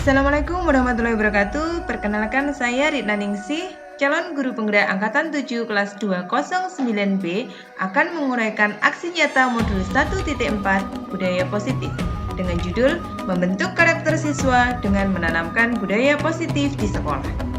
Assalamualaikum warahmatullahi wabarakatuh. Perkenalkan saya Ritna Ningsih, calon guru penggerak angkatan 7 kelas 209B akan menguraikan aksi nyata modul 1.4 budaya positif dengan judul membentuk karakter siswa dengan menanamkan budaya positif di sekolah.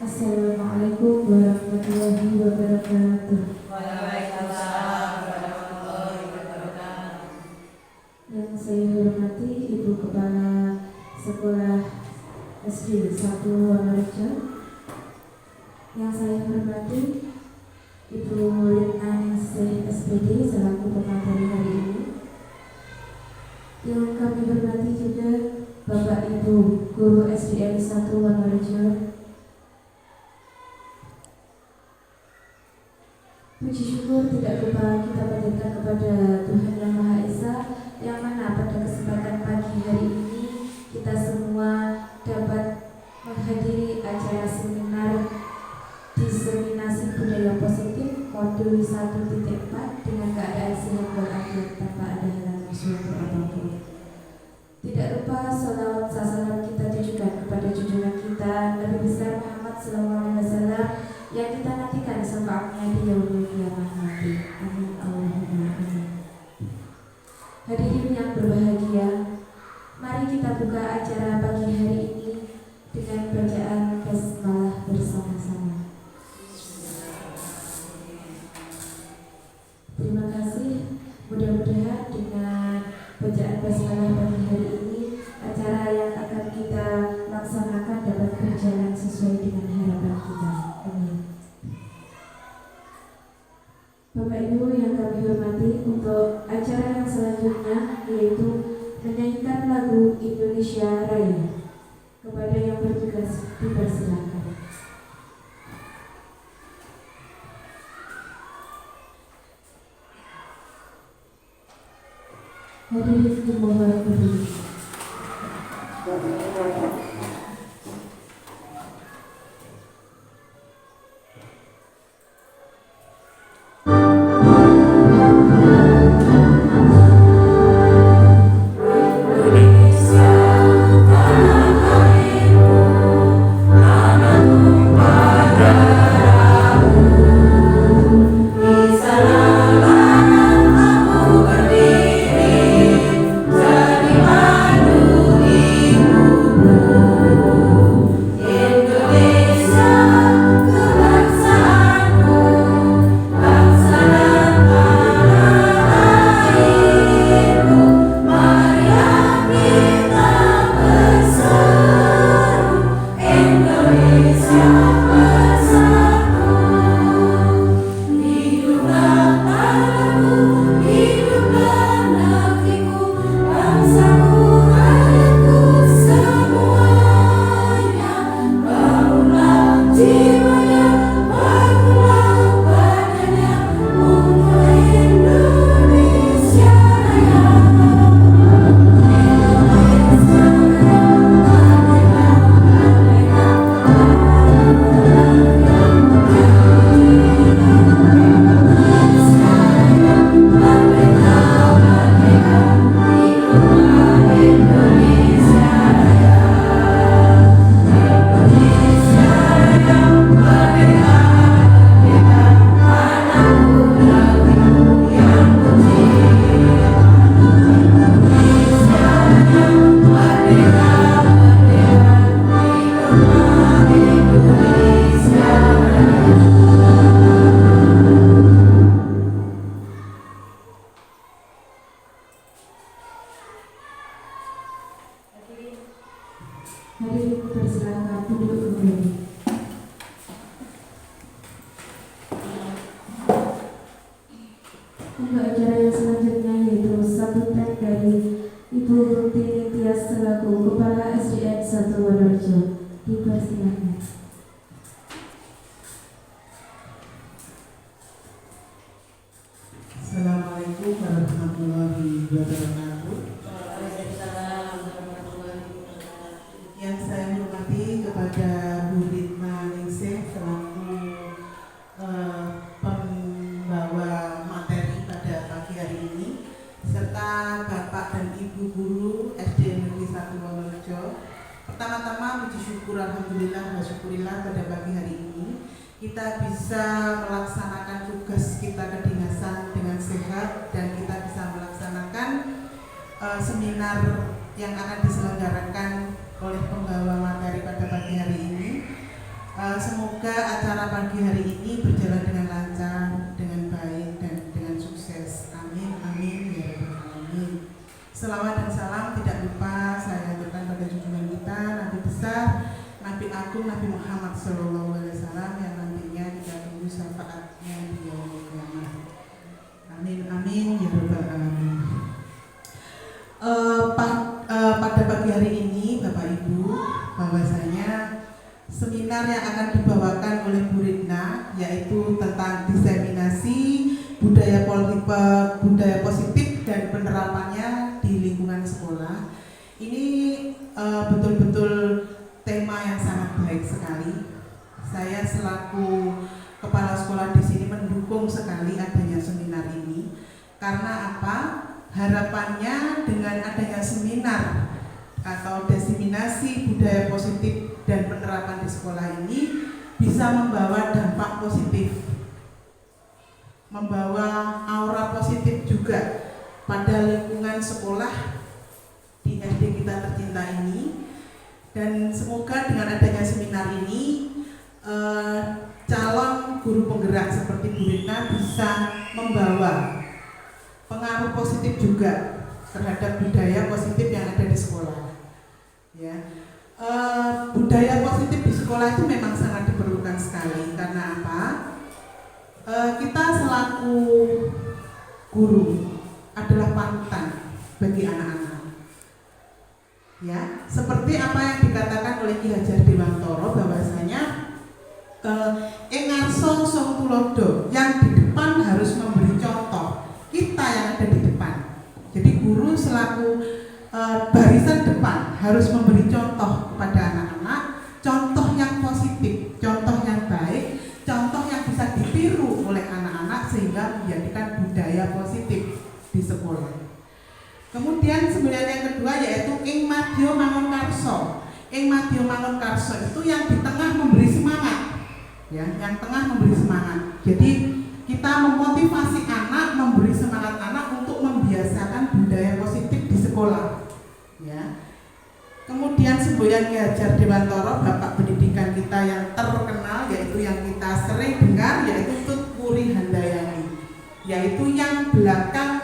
Assalamualaikum warahmatullahi wabarakatuh. Waalaikumsalam warahmatullahi wabarakatuh. Yang saya hormati Ibu Kepala Sekolah SD 1 Wonorejo. Yang saya hormati Ibu Litnaningsih SPD selaku pemateri hari ini. Yang kami hormati juga Bapak Ibu Guru SDN 1 Wonorejo. Puji syukur tidak lupa kita panjatkan kepada Tuhan Yang Maha Esa, yang mana pada kesempatan pagi hari ini kita semua dapat menghadiri acara seminar diseminasi budaya positif modul 1.4 dengan keadaan sehat walafiat tanpa ada halangan suatu apapun. Tidak lupa salawat salam kita tujukan kepada junjungan kita Nabi besar Muhammad SAW yang kita nantikan syafaatnya di yaumul qiyamah nanti. Amin Allahumma amin. Hadirin yang berbahagia, mari kita buka acara pagi hari ini dengan bacaan basmalah bersama-sama. Terima kasih. Mudah-mudahan dengan bacaan basmalah pagi hari ini acara yang akan kita laksanakan dapat berjalan sesuai dengan harapan kita. Amin. Bapak Ibu yang kami hormati, untuk acara yang selanjutnya yaitu menyanyikan lagu Indonesia Raya. Kepada yang bertugas dipersilakan. Hadirin dimohon berdiri. Hadirin persilakan duduk kembali. Untuk acara yang selanjutnya yaitu sambutan dari Ibu Rutini Tias selaku Kepala SDN 1 Wonorejo. Dipersilakan. Assalamualaikum warahmatullahi wabarakatuh. Yang saya hormati kepada Bu Litnaningsih selaku pembawa materi pada pagi hari ini, serta Bapak dan Ibu Guru SD Negeri 1 Wonorejo. Pertama-tama puji syukur alhamdulillah wa syukurillah pada pagi hari ini kita bisa melaksanakan tugas kita kedinasan dengan sehat dan kita bisa melaksanakan seminar yang akan diselenggarakan oleh pembawa materi pada pagi hari ini. Semoga acara pagi hari ini berjalan dengan lancar, dengan baik, dan dengan sukses. Amin, amin, ya Rabbal alamin. Selawat dan salam tidak lupa saya aturkan pada junjungan kita, Nabi besar, Nabi Agung, Nabi Muhammad SAW yang nantinya kita tunggu syafaatnya di yaumul qiyamah. Amin, amin, ya Rabbal alamin. Pada pagi hari ini, Bapak Ibu, bahwasanya seminar yang akan dibawakan oleh Bu Ridna yaitu tentang diseminasi budaya positif dan penerapannya di lingkungan sekolah. Ini betul-betul tema yang sangat baik sekali. Saya selaku kepala sekolah di sini mendukung sekali adanya seminar ini. Karena apa? Harapannya dengan adanya seminar atau diseminasi budaya positif dan penerapan di sekolah ini bisa membawa dampak positif, membawa aura positif juga pada lingkungan sekolah di SD kita tercinta ini. Dan semoga dengan adanya seminar ini calon guru penggerak seperti Bu Ridna bisa membawa pengaruh positif juga terhadap budaya positif yang ada di sekolah. Ya, budaya positif di sekolah itu memang sangat diperlukan sekali. Karena apa? Kita selaku guru adalah panutan bagi anak-anak. Ya, seperti apa yang dikatakan oleh Ki Hajar Dewantoro bahwasanya engarso song tulodo, yang di depan harus memberi contoh. Kita yang ada di depan. Jadi guru selaku barisan depan harus memberi contoh kepada anak-anak, contoh yang positif, contoh yang baik, contoh yang bisa ditiru oleh anak-anak sehingga menjadikan budaya positif di sekolah. Kemudian sebenarnya yang kedua yaitu ing madya mangun karso. Ing madya mangun karso itu yang di tengah memberi semangat. Ya, yang tengah memberi semangat. Jadi kita memotivasi anak, memberi semangat anak untuk membiasakan budaya positif di sekolah. Ya. Kemudian semboyan Ki Hajar Dewantoro, Bapak pendidikan kita yang terkenal, yaitu yang kita sering dengar, yaitu Tutpuri Handayani, yaitu yang belakang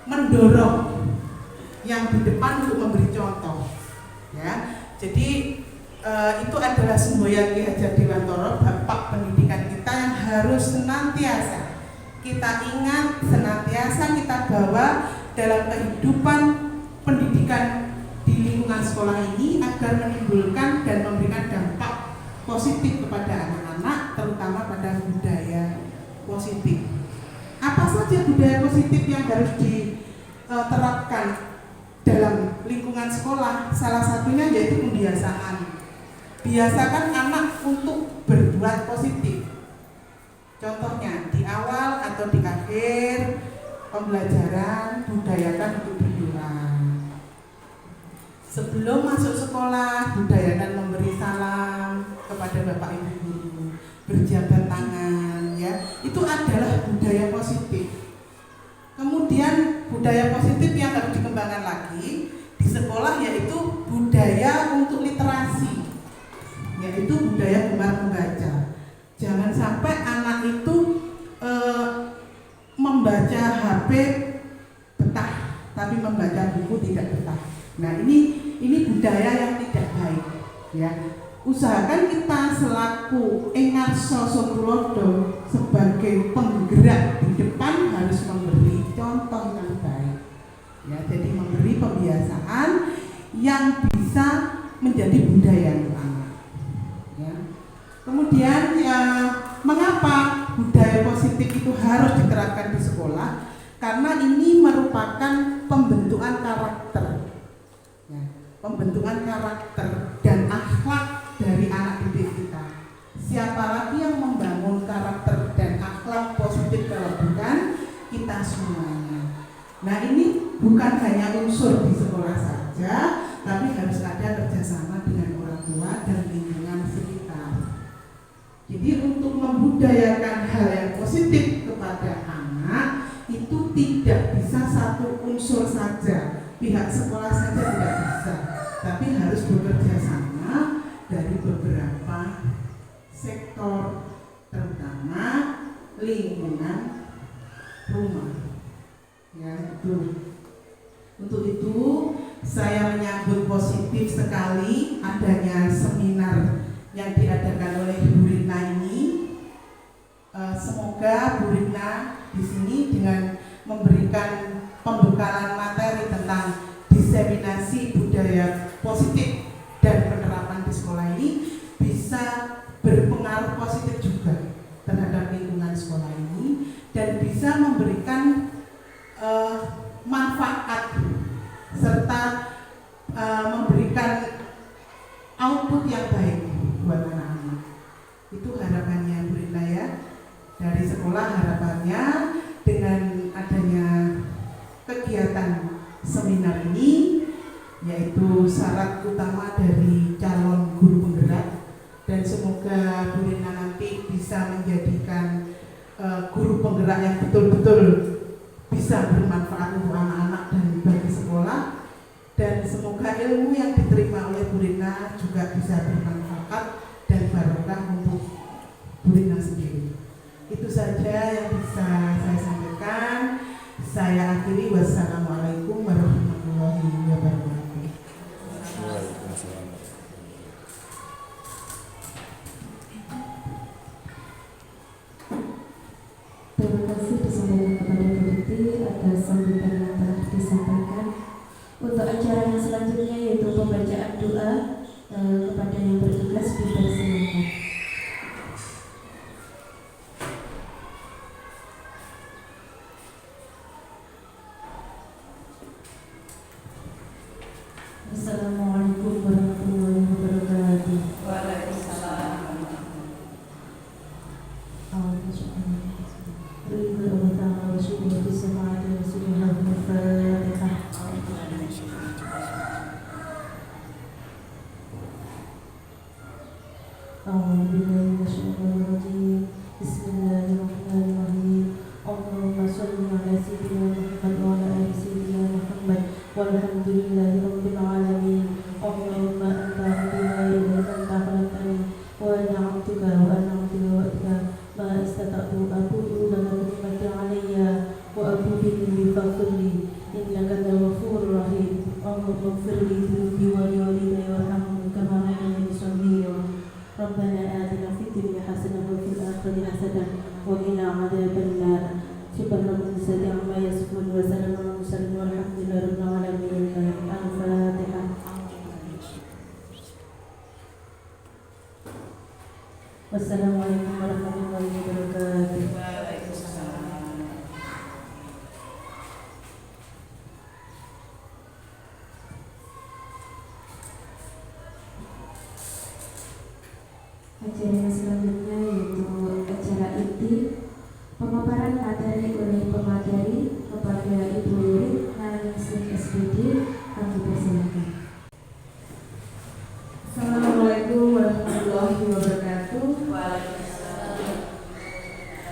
mendorong, yang di depan untuk memberi contoh. Ya. Jadi itu adalah semboyan Ki Hajar Dewantoro, Bapak pendidikan kita yang harus senantiasa kita ingat, senantiasa kita bawa dalam kehidupan pendidikan di lingkungan sekolah ini agar menimbulkan dan memberikan dampak positif kepada anak-anak, terutama pada budaya positif. Apa saja budaya positif yang harus diterapkan dalam lingkungan sekolah? Salah satunya yaitu pembiasaan. Biasakan anak untuk berbuat positif. Contohnya di awal atau di akhir pembelajaran budayakan untuk berdoa. Sebelum masuk sekolah budayakan memberi salam kepada Bapak Ibu guru, berjabat tangan, ya. Itu adalah budaya positif. Kemudian budaya positif yang harus dikembangkan lagi di sekolah yaitu budaya untuk literasi, yaitu budaya gemar membaca. Jangan sampai anak itu membaca HP betah, tapi membaca buku tidak betah. Nah ini budaya yang tidak baik. Ya, usahakan kita selaku engarso sotulodo sebagai penggerak di depan harus memberi contoh yang baik. Ya, jadi memberi pembiasaan yang bisa menjadi budaya anak. Ya. Kemudian mengapa budaya positif itu harus diterapkan di sekolah? Karena ini merupakan pembentukan karakter, ya, pembentukan karakter dan akhlak dari anak didik kita. Siapa lagi yang membangun karakter dan akhlak positif kalau bukan kita semuanya? Nah ini bukan hanya unsur di sekolah saja, tapi harus ada kerjasama dengan orang tua dan lingkungan sekitar. Jadi untuk membudayakan hal yang positif kepada anak itu tidak bisa satu unsur saja, pihak sekolah saja tidak bisa, tapi harus bekerja sama dari beberapa sektor terutama lingkungan rumah. Ya, itu. Untuk itu saya menyambut positif sekali adanya seminar yang diadakan oleh Bu Rina ini. Semoga Bu Rina di sini dengan memberikan pembekalan materi tentang diseminasi budaya positif dan penerapan di sekolah ini bisa berpengaruh positif juga terhadap lingkungan sekolah ini dan bisa memberikan manfaat serta memberikan output yang baik buat anak-anak. Itu harapannya Bu Rina ya. Dari sekolah harapannya dengan adanya kegiatan seminar ini, yaitu syarat utama dari calon guru penggerak, dan semoga Bu Rina nanti bisa menjadikan guru penggerak yang betul-betul bisa bermanfaat untuk anak-anak dan bagi sekolah, dan semoga ilmu yang diterima oleh Bu Rina juga bisa bermanfaat dan barokah untuk Bu Rina sendiri. Itu saja yang bisa saya sampaikan. Saya akhiri. Wassalamualaikum warahmatullahi wabarakatuh. Waalaikumsalam. Terima kasih disampaikan kepada Direktur atas sambutan yang telah disampaikan. Untuk acara yang selanjutnya yaitu pembacaan doa kepada yang bertugas dipersilakan. Assalamualaikum warahmatullahi wabarakatuh. Waalaikumsalam. Bismillahirrahmanirrahim. Allahumma shalli ala sayyidina Muhammad wa ala ali sayyidina Muhammad walhamdulillahi rabbil alamin. Allahumma anta abdina ilaika anta khalaqtani wa ana 'abduka wa ana 'abduka wa anta ma istata'tu aqulu laka ni'mati 'alayya wa aqulu bi fadli innaka antal ghafurur rahim. Allahumma ighfirli dhunubi wa li walidayya warhamhum kama rabbayani shaghira. Rabbana atina fid dunya hasanah wa fil akhirati hasanah wa qina 'adzaban nar. Subhanallah amma yasifun wa salamun alal mursalin walhamdulillahi rabbil alamin. Al-Fatihah. Wassalamualaikum warahmatullahi wabarakatuh. Waalaikumsalam. Acara yang selanjutnya yaitu acara inti pemaparan materi oleh pemateri kepada Ibu Ningsih SPD. Kami persilakan. Assalamualaikum warahmatullahi wabarakatuh. Waalaikumsalam.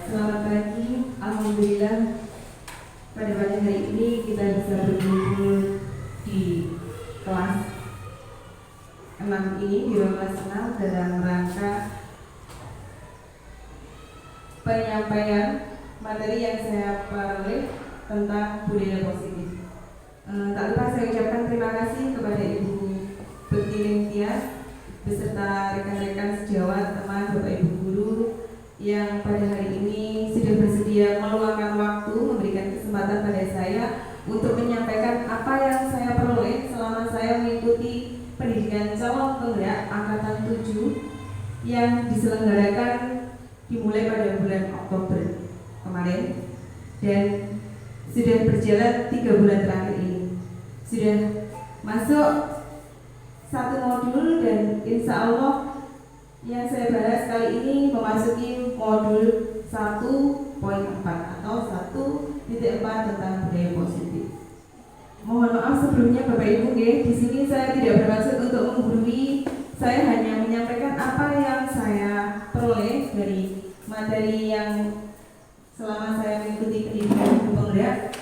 Selamat pagi. Alhamdulillah pada pagi hari ini kita bisa berkumpul di kelas 6 ini di ruang kelas 6 dalam rangka penyampaian materi yang saya peroleh tentang budaya positif. Tak lupa saya ucapkan terima kasih kepada Ibu Bekti Tias beserta rekan-rekan sejawat, teman Bapak Ibu guru yang pada hari ini sudah bersedia meluangkan waktu memberikan kesempatan pada saya untuk menyampaikan apa yang saya peroleh selama saya mengikuti pendidikan calon penggerak angkatan 7 yang diselenggarakan dimulai pada bulan Oktober kemarin dan sudah berjalan 3 bulan terakhir ini. Sudah masuk 1 modul dan insya Allah yang saya bahas kali ini memasuki modul 1.4 atau 1.4 tentang budaya positif. Mohon maaf sebelumnya Bapak Ibu, di sini saya tidak bermaksud untuk menggurui, saya hanya menyampaikan apa yang saya peroleh dari materi yang selama saya mengikuti pendidikan guru penggerak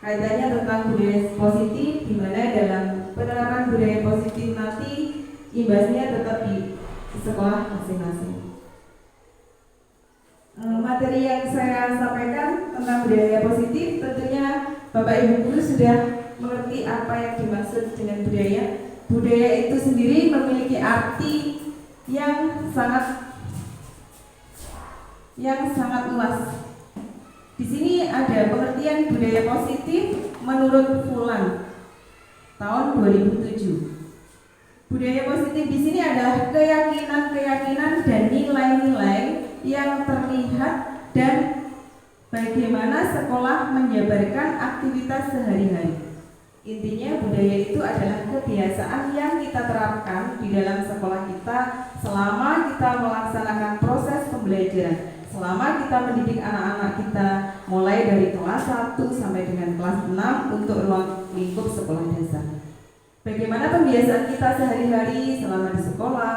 kaitannya tentang budaya positif, di mana dalam penerapan budaya positif nanti imbasnya tetap sekolah masing-masing. Materi yang saya sampaikan tentang budaya positif tentunya Bapak Ibu guru sudah mengerti apa yang dimaksud dengan budaya. Budaya itu sendiri memiliki arti yang sangat luas. Di sini ada pengertian budaya positif menurut Fulan tahun 2007. Budaya positif di sini adalah keyakinan-keyakinan dan nilai-nilai yang terlihat dan bagaimana sekolah menjabarkan aktivitas sehari-hari. Intinya budaya itu adalah kebiasaan yang kita terapkan di dalam sekolah kita selama kita melaksanakan proses pembelajaran, selama kita mendidik anak-anak kita mulai dari kelas 1 sampai dengan kelas 6 untuk ruang lingkup sekolah dasar. Bagaimana pembiasaan kita sehari-hari selama di sekolah,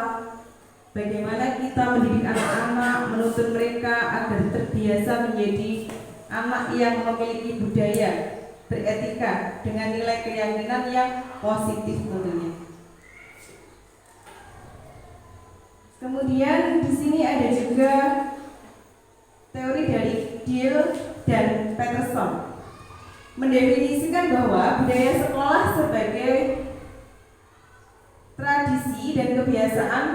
bagaimana kita mendidik anak-anak, menuntun mereka agar terbiasa menjadi anak yang memiliki budaya, beretika, dengan nilai keyakinan yang positif tentunya. Kemudian di sini ada juga teori dari Diel dan Peterson mendefinisikan bahwa budaya sekolah sebagai tradisi dan kebiasaan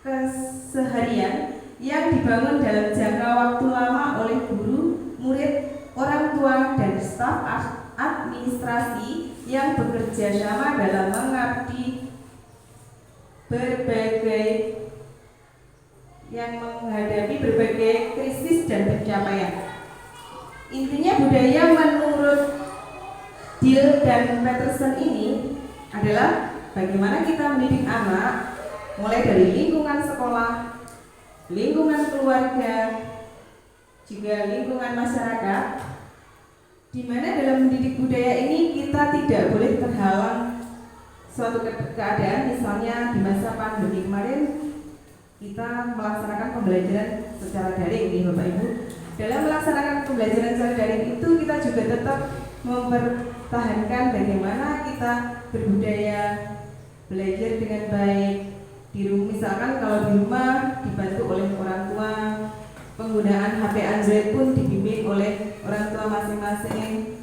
keseharian yang dibangun dalam jangka waktu lama oleh guru, murid, orang tua, dan staf administrasi yang bekerja sama dalam menghadapi berbagai krisis dan pencapaian. Intinya budaya menurut Diel dan Peterson ini adalah bagaimana kita mendidik anak mulai dari lingkungan sekolah, lingkungan keluarga, juga lingkungan masyarakat, di mana dalam mendidik budaya ini kita tidak boleh terhalang suatu keadaan. Misalnya di masa pandemi kemarin kita melaksanakan pembelajaran secara daring nih Bapak Ibu. Dalam melaksanakan pembelajaran secara daring itu kita juga tetap mempertahankan bagaimana kita berbudaya, belajar dengan baik. Misalkan kalau di rumah dibantu oleh orang tua, penggunaan HP Android pun dibimbing oleh orang tua masing-masing.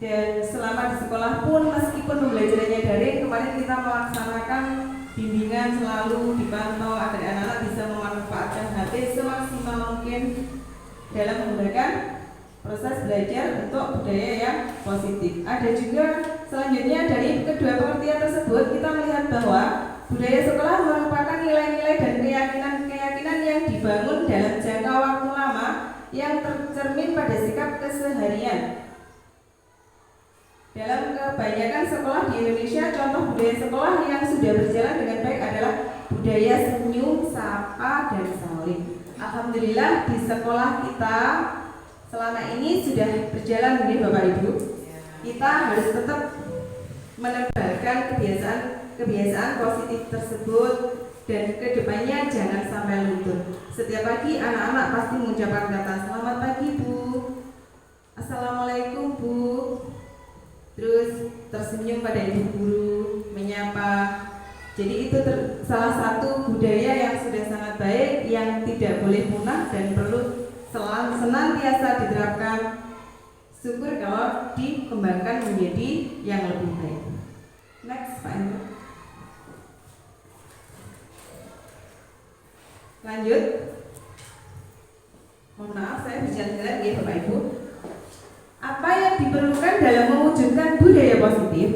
Dan selama di sekolah pun meskipun pembelajarannya daring, kemarin kita melaksanakan bimbingan selalu dipantau agar anak-anak bisa memanfaatkan HP semaksimal mungkin dalam menggunakan proses belajar untuk budaya yang positif. Ada juga selanjutnya dari kedua pengertian tersebut kita melihat bahwa budaya sekolah merupakan nilai-nilai dan keyakinan-keyakinan yang dibangun dalam jangka waktu lama yang tercermin pada sikap keseharian. Dalam kebanyakan sekolah di Indonesia, contoh budaya sekolah yang sudah berjalan dengan baik adalah budaya senyum, sapa, dan saling. Alhamdulillah di sekolah kita selama ini sudah berjalan begini Bapak Ibu. Kita harus tetap menebarkan kebiasaan positif tersebut dan kedepannya jangan sampai luntur. Setiap pagi anak-anak pasti mengucapkan kata selamat pagi Bu, assalamualaikum Bu, terus tersenyum pada ibu guru, menyapa. Jadi itu salah satu budaya yang sudah sangat baik yang tidak boleh punah dan perlu senantiasa diterapkan. Syukur kalau dikembangkan menjadi yang lebih baik. Next, Pak Indra. Lanjut. Mohon maaf saya berjalan-jalan ya Bapak Ibu. Apa yang diperlukan dalam mewujudkan budaya positif?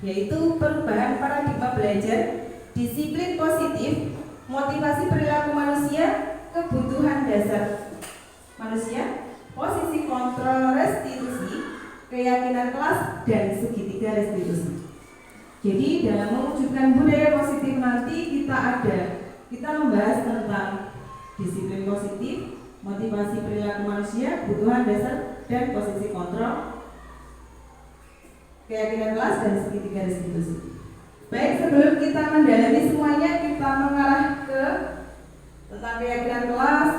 Yaitu perubahan paradigma belajar, disiplin positif, motivasi perilaku manusia, kebutuhan dasar manusia, posisi kontrol restitusi, keyakinan kelas, dan segitiga restitusi. Jadi dalam mewujudkan budaya positif nanti kita membahas tentang disiplin positif, motivasi perilaku manusia, kebutuhan dasar, dan posisi kontrol, keyakinan kelas, dan segitiga restitusi. Baik, sebelum kita mendalami semuanya, kita mengarah ke tentang keyakinan kelas,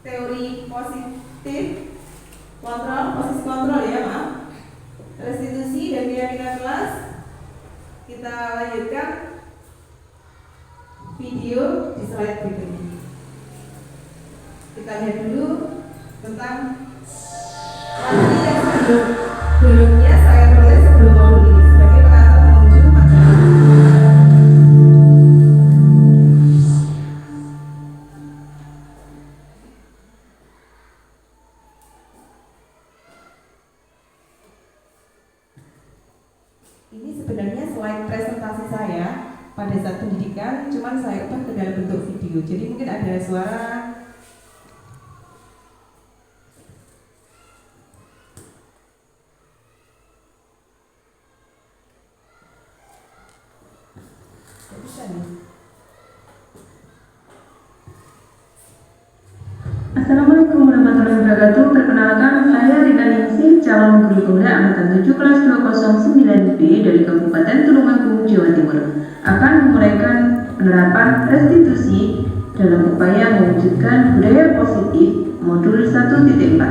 teori positif, posisi kontrol ya restitusi dan keyakinan kelas. Kita lanjutkan video di slide berikutnya. Kita lihat dulu tentang materi yang sebelumnya saya peroleh sebelum modul ini sebagai pengantar menuju materi. Ini sebenarnya slide presentasi saya pada saat pendidikan, cuman saya ubah ke dalam bentuk video. Jadi mungkin ada suara. Nggak bisa nih. Assalamualaikum warahmatullahi wabarakatuh. Perkenalkan, saya Rina Ningsih, calon guru pemuda angkatan 7 kelas 209B dari Kabupaten Tulungagung, Jawa Timur, akan menguraikan penerapan restitusi dalam upaya mewujudkan budaya positif modul 1.4.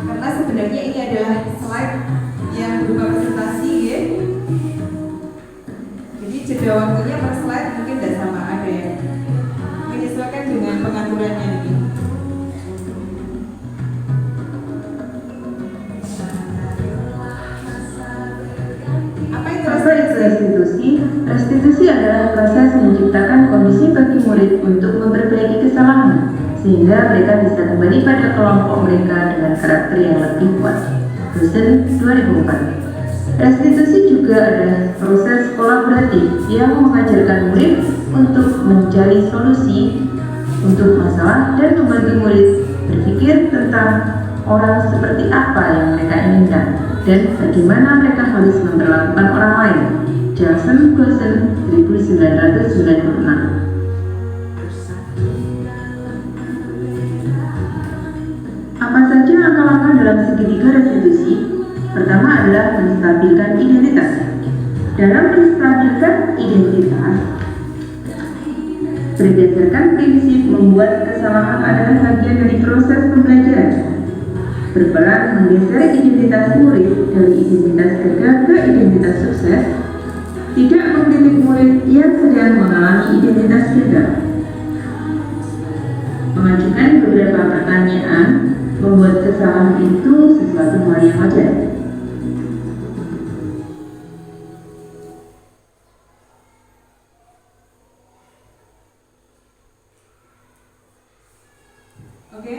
Karena sebenarnya ini adalah slide yang berupa presentasi ya. Jadi jeda waktunya per slide mungkin tidak sama, ada yang menyesuaikan dengan pengaturannya ini. Apa itu Apa itu restitusi? Restitusi adalah proses menciptakan kondisi bagi murid untuk memperbaiki kesalahan, sehingga mereka bisa kembali pada kelompok mereka dengan karakter yang lebih kuat. Dosen 2004. Restitusi juga adalah proses kolaboratif yang mengajarkan murid untuk mencari solusi untuk masalah dan membantu murid berpikir tentang orang seperti apa yang mereka inginkan dan bagaimana mereka harus memperlakukan orang lain. Jackson Gosen 1996. Apa saja langkah-langkah dalam segitiga restitusi? Pertama adalah menstabilkan identitas. Dalam menstabilkan identitas, berdasarkan prinsip membuat kesalahan adalah bagian dari proses pembelajaran. Berperan menggeser identitas murid dari identitas gagal ke identitas sukses, tidak mengkritik murid yang sedang mengalami identitas gagal. Mengajukan beberapa pertanyaan membuat kesalahan itu sesuatu hal yang wajar. Oke,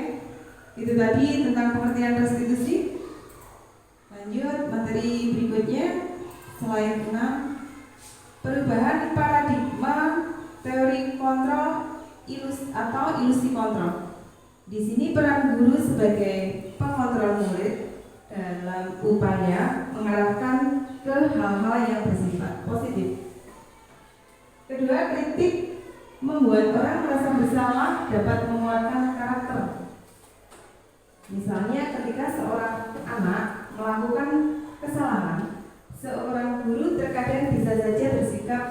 itu tadi tentang pengertian restitusi. Lanjut materi berikutnya, slide 6. Perubahan paradigma teori kontrol atau ilusi kontrol. Di sini peran guru sebagai pengontrol murid dalam upaya mengarahkan ke hal-hal yang bersifat positif. Kedua, kritik membuat orang merasa bersalah dapat menguatkan karakter. Misalnya ketika seorang anak melakukan kesalahan, seorang guru terkadang bisa saja bersikap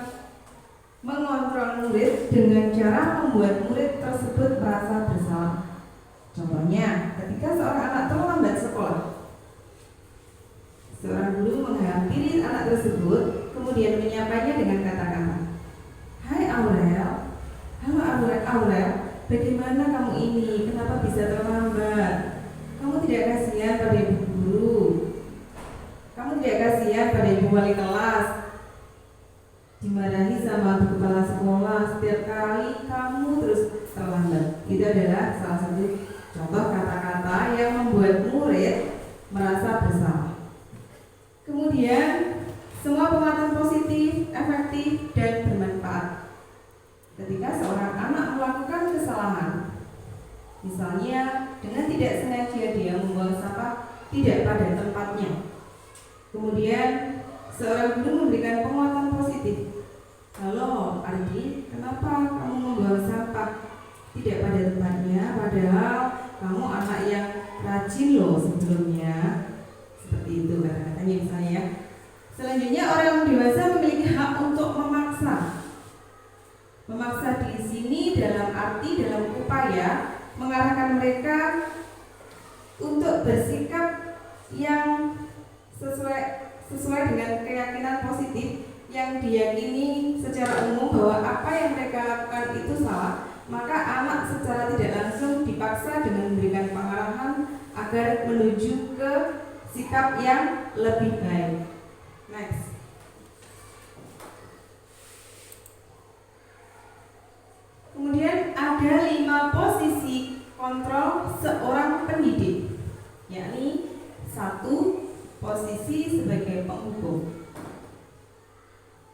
mengontrol murid dengan cara membuat murid tersebut merasa bersalah. Contohnya, ketika seorang anak terlambat sekolah, seorang guru menghampiri anak tersebut, kemudian menyapanya dengan kata-kata, "Hai Aurel, halo Aurel, bagaimana kamu ini? Kenapa bisa terlambat? Kamu tidak kasihan pada ibu guru? Kamu tidak kasihan pada ibu wali kelas? Dimarahi sama kepala sekolah setiap kali kamu terus terlambat." Itu adalah salah satu contoh kata-kata yang membuat murid merasa bersalah. Kemudian, semua penguatan positif, efektif, dan bermanfaat. Ketika seorang anak melakukan kesalahan, misalnya dengan tidak sengaja dia membuang sampah tidak pada tempatnya, kemudian seorang guru memberikan penguatan positif. "Halo Ardi, kenapa kamu membuang sampah tidak pada tempatnya, padahal kamu anak yang rajin loh sebelumnya." Seperti itu kata-katanya misalnya. Selanjutnya, orang dewasa memiliki hak untuk memaksa. Memaksa di sini dalam upaya mengarahkan mereka untuk bersikap yang sesuai dengan keyakinan positif yang diyakini secara umum bahwa apa yang mereka lakukan itu salah, maka anak secara tidak langsung dipaksa dengan memberikan pengarahan agar menuju ke sikap yang lebih baik. Next. Kemudian ada 5 posisi kontrol seorang pendidik, yakni 1. Posisi sebagai penghukum.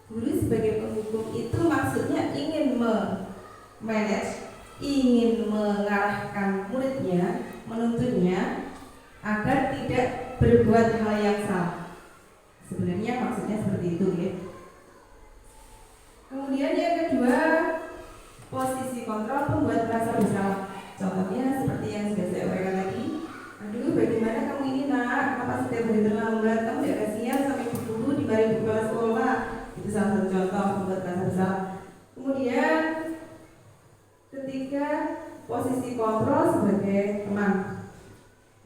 Guru sebagai penghukum itu maksudnya ingin memanage, ingin mengarahkan muridnya, menuntunnya agar tidak berbuat hal yang salah. Sebenarnya maksudnya seperti itu ya. Kemudian yang kedua, posisi kontrol pembuat merasa bersalah. Contohnya seperti yang sudah saya uraikan tadi. Aduh, bagaimana kamu ini nak? Kenapa setiap hari terlambat? Kamu tidak kasihan sampai berburu di balik kepala sekolah? Itu salah satu contoh pembuat merasa bersalah. Kemudian ketiga, posisi kontrol sebagai teman.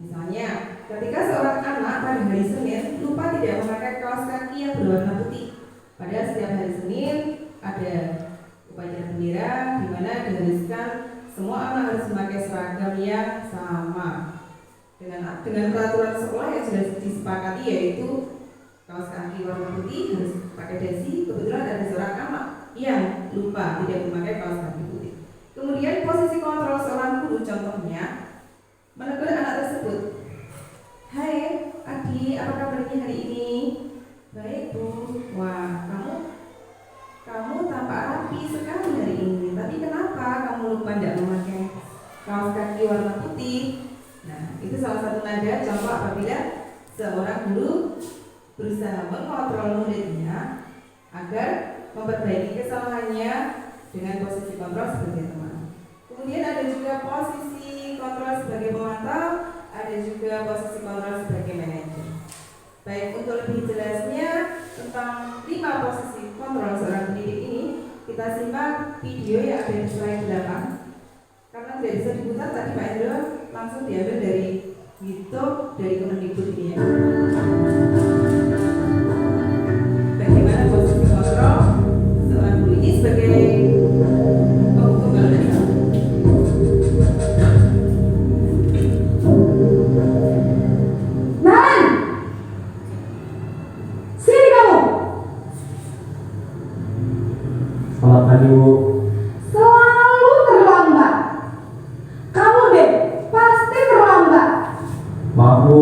Misalnya, ketika seorang anak pada hari Senin lupa tidak memakai kaos kaki yang berwarna putih, padahal setiap hari Senin ada upacara bendera di mana diharuskan semua anak harus memakai seragam yang sama dengan peraturan sekolah yang sudah disepakati, yaitu kaos kaki warna putih harus pakai dasi. Kebetulan ada seorang anak yang lupa tidak memakai kaos kaki putih. Kemudian posisi kontrol seorang guru, contohnya menegur anak tersebut. Hai Adi, apa kabarnya hari ini? Baik Bu. Wah, kamu tampak rapi sekali hari ini. Tapi kenapa kamu lupa tidak memakai kaos kaki warna putih? Nah, itu salah satu nada contoh apabila seorang guru berusaha mengontrol muridnya agar memperbaiki kesalahannya dengan posisi kontrol sebagai teman. Kemudian ada juga posisi kontrol sebagai pemantau, ada juga posisi kontrol sebagai manajer. Baik, untuk lebih jelasnya tentang 5 posisi kontrol seorang pendidik ini, kita simak video yang ada di slide 8. Karena tidak bisa diputar tadi Pak Indro, langsung diambil dari YouTube dari Kemendikbud ini ya. Bagaimana posisi kontrol seorang guru ini sebagai penghukum kalau tidak salah. Nan, sini kamu. Selamat pagi Bu. Selalu terlambat. Kamu deh pasti terlambat. Maaf Bu,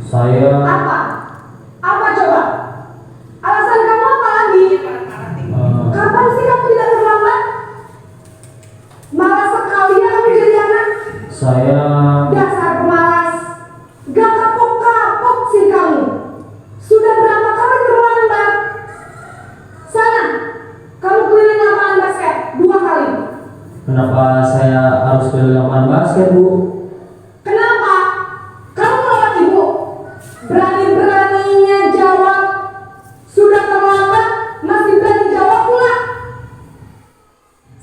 saya Apa? Apa coba? Alasan kamu apa lagi? Kapan sih kamu tidak terlambat? Malas sekali ya kamu jadi anak. saya Dasar pemalas. Gak kapok-kapok sih kamu. Sudah berapa kali terlambat? Sana, kamu keliling lapangan basket 2 kali. kenapa saya harus keliling lapangan basket Bu? Kenapa? Kamu melawan ibu. Berani-beraninya jawab. Sudah terlambat, masih berani jawab pula.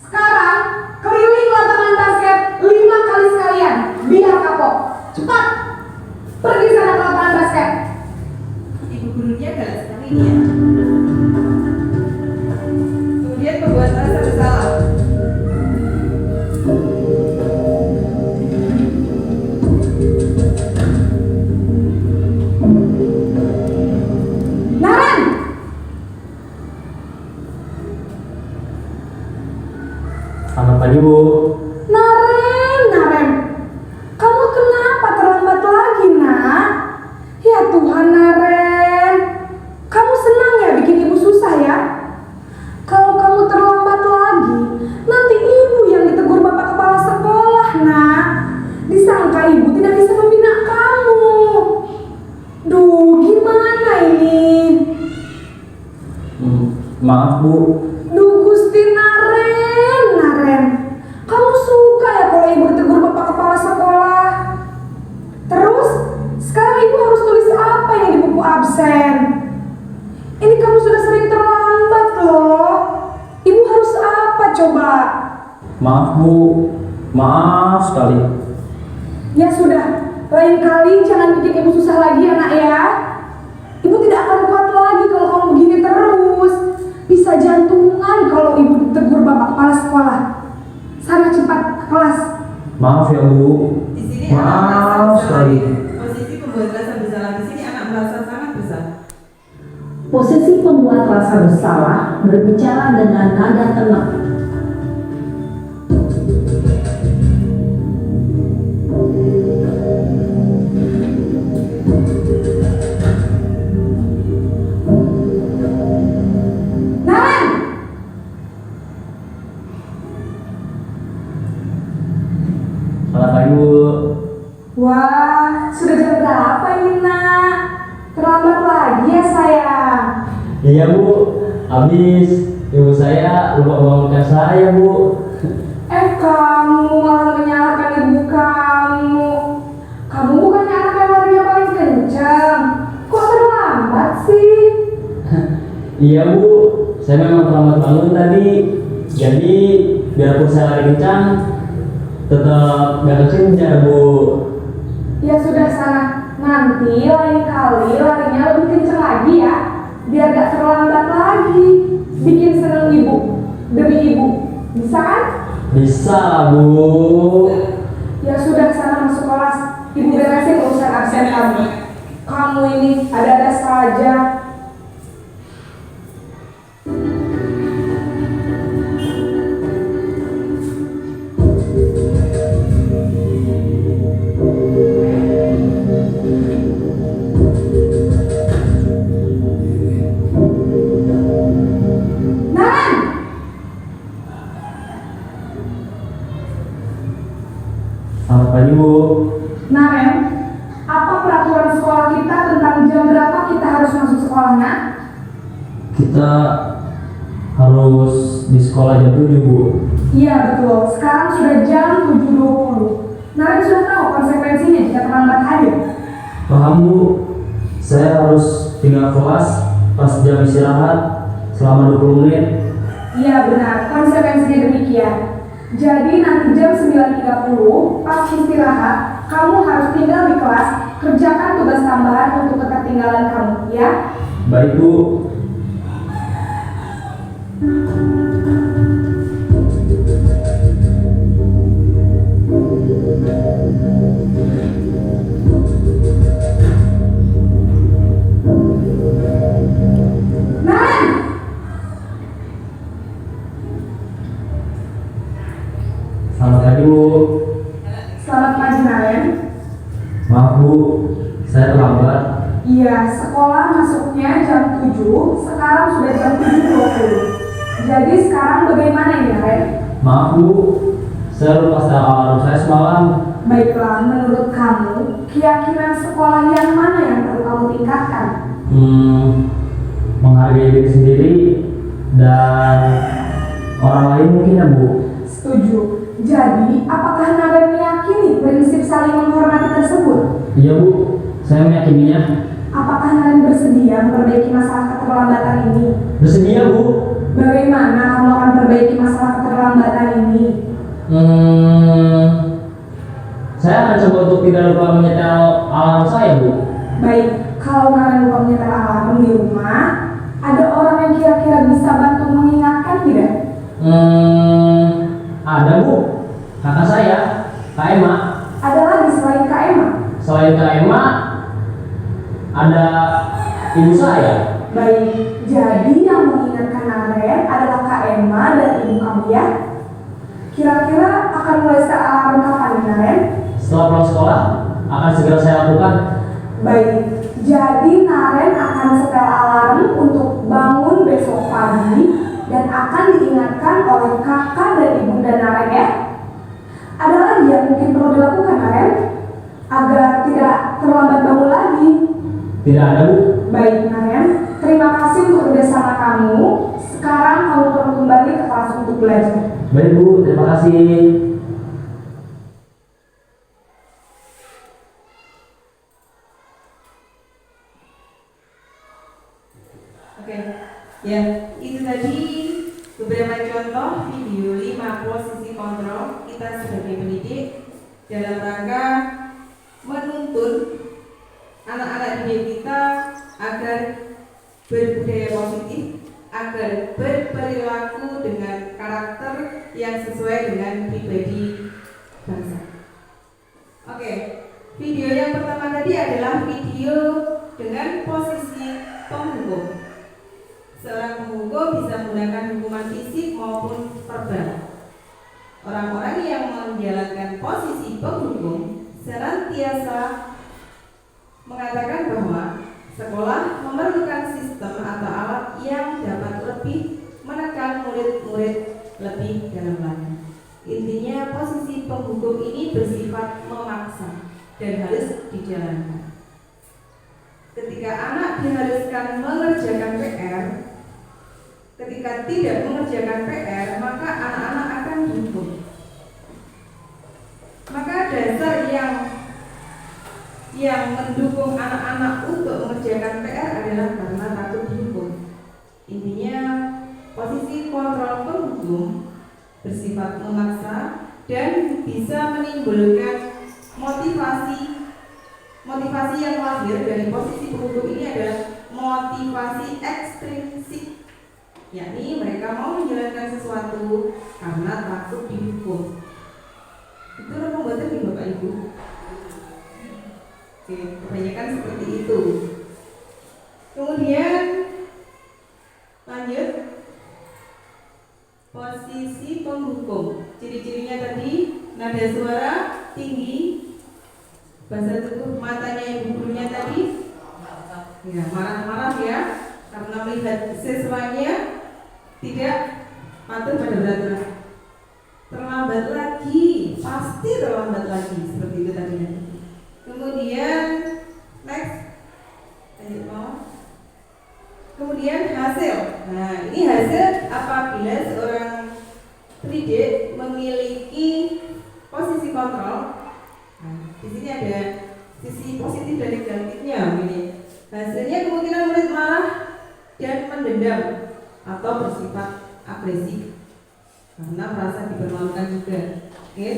Sekarang, keliling lapangan basket 5 kali sekalian. Biar kapok. Cepat. Pergi sana ke lapangan basket. Ibu gurunya galak sekali ya. Kemudian pembuat merasa bersalah. Naren! Selamat pagi Bu. Naren. Kamu kenapa terlambat lagi, nak? Ya Tuhan, Naren. Kamu senang ya bikin ibu susah ya? Kalau kamu terlambat lagi, nanti ibu yang ditegur bapak kepala sekolah, nak. Disangka ibu tidak bisa membina kamu. Duh, gimana ini? Maaf Bu. Duh, Gusti Naren. Kamu suka ya kalau ibu ditegur bapak kepala sekolah? Terus, sekarang ibu harus tulis apa yang di buku absen? Ini kamu sudah sering terlambat loh. Ibu harus apa coba? Maaf Bu. Maaf sekali. Ya sudah, lain kali jangan bikin ibu susah lagi ya nak ya. Ibu tidak akan kuat lagi kalau kamu begini terus. Bisa jantungan kalau ibu ditegur bapak kepala sekolah. Sana cepat ke kelas. Maaf ya Bu. Di sini Maaf anak merasa sekali. bersalah. Posisi pembuat rasa bersalah di sini anak merasa sangat bersalah. Posisi pembuat rasa bersalah berbicara dengan nada tenang. Naren! Selamat pagi Bu. Wah, sudah jam berapa ini nak? Terlambat lagi ya sayang. Iya Bu, habis ibu saya lupa bangunkan saya Bu. Kamu malah menyalahkan ibu kamu. Kamu bukannya anak yang larinya paling kencang. Kok terlambat sih? Iya Bu, saya memang terlambat bangun tadi. Jadi biarpun saya lari kencang, tetap gak kekejar Bu. Ya sudah sana. Nanti lain kali larinya lebih kencang lagi ya. Biar gak terlambat lagi. Bikin seneng ibu. Demi ibu. Bisa kan? Bisa lah Bu. Ya sudah sana masuk kelas. Ibu beresin urusan absen kamu. Kamu ini ada-ada saja. Nan! Selamat pagi Bu. Naren, apa peraturan sekolah kita tentang jam berapa kita harus masuk sekolah, nak? Kita harus di sekolah jam 7 Bu. Iya betul, sekarang sudah jam 7.20. Naren sudah tahu konsekuensinya jika terlambat hadir. Paham Bu, saya harus tinggal kelas pas jam istirahat selama 20 menit. Iya benar, konsekuensinya demikian. Jadi nanti jam 9.30 pas istirahat, kamu harus tinggal di kelas, kerjakan tugas tambahan untuk ketertinggalan kamu, ya? Baik Bu. Naren! Selamat pagi Bu. Selamat pagi Naren. Maaf Bu, saya terlambat. Iya, sekolah masuknya jam 7, sekarang sudah jam 7.20. Jadi sekarang bagaimana ini Naren? Maaf Bu, saya lupa setel alarm saya semalam. Baiklah, menurut kamu, keyakinan sekolah yang mana yang perlu kamu tingkatkan? Menghargai diri sendiri dan orang lain mungkin ya Bu. Setuju. Jadi, apakah Naren meyakini prinsip saling menghormati tersebut? Iya Bu, saya meyakininya. Apakah Naren bersedia memperbaiki masalah keterlambatan ini? Bersedia Bu. Bagaimana kamu akan perbaiki masalah keterlambatan ini? Saya akan coba untuk tidak lupa menyetel alarm saya Bu. Baik, kalau Naren lupa menyetel alarm di rumah, ada orang yang kira-kira bisa bantu mengingatkan tidak? Ada Bu, kakak saya, Kak Emma. Ada lagi selain Kak Emma? Selain Kak Emma, ada ibu saya. Baik, jadi yang mengingatkan Naren adalah Kak Emma dan ibu kamu ya? Kira-kira akan mulai setel alarm kapan nih Naren? Setelah pulang sekolah, akan segera saya lakukan. Baik, jadi Naren akan setel alarm untuk bangun besok pagi dan akan diingatkan oleh kakak dan ibunda Naren ya. Ada lagi yang mungkin perlu dilakukan Naren agar tidak terlambat bangun lagi? Tidak ada Bu. Baik Naren, terima kasih untuk kerjasama kamu. Sekarang kamu perlu kembali ke kelas untuk belajar. Baik Bu, terima kasih. Oke, ya itu tadi beberapa contoh video 5 posisi kontrol kita sebagai pendidik dalam rangka menuntun anak-anak didik kita agar berbudaya positif agar berperilaku dengan karakter yang sesuai dengan pribadi bangsa. Oke, video yang pertama tadi adalah video dengan posisi penghukum. Seorang penghukum bisa menggunakan hukuman fisik maupun verbal. Orang-orang yang menjalankan posisi penghukum senantiasa mengatakan bahwa sekolah memerlukan sistem atau alat yang dapat lebih menekan murid-murid lebih dalam lagi. Intinya posisi penghukum ini bersifat memaksa dan harus dijalankan. Ketika anak diharuskan mengerjakan PR, ketika tidak mengerjakan PR, maka anak-anak akan dihukum. Maka dasar yang mendukung anak-anak untuk mengerjakan PR adalah karena takut dihukum. Intinya posisi kontrol penghukum bersifat memaksa dan bisa menimbulkan motivasi yang lahir dari posisi penghukum ini adalah motivasi ekstrinsik, yakni mereka mau menjalankan sesuatu karena takut dihukum. Itu pembuatan di Bapak Ibu. Oke, kebanyakan seperti itu. Kemudian lanjut, posisi penghukum. Ciri-cirinya tadi nada suara tinggi, bahasa tubuh matanya ibu gurunya tadi, ya marah-marah ya, karena melihat siswanya tidak patuh pada peraturan. Terlambat lagi, pasti terlambat lagi, seperti itu tadi. Kemudian next, kemudian hasil. Nah, ini hasil apabila seorang pendidik memiliki posisi kontrol. Nah, di sini ada sisi positif dan negatifnya. Ini hasilnya kemungkinan murid marah dan mendendam atau bersifat agresif karena merasa dipermalukan juga. Oke.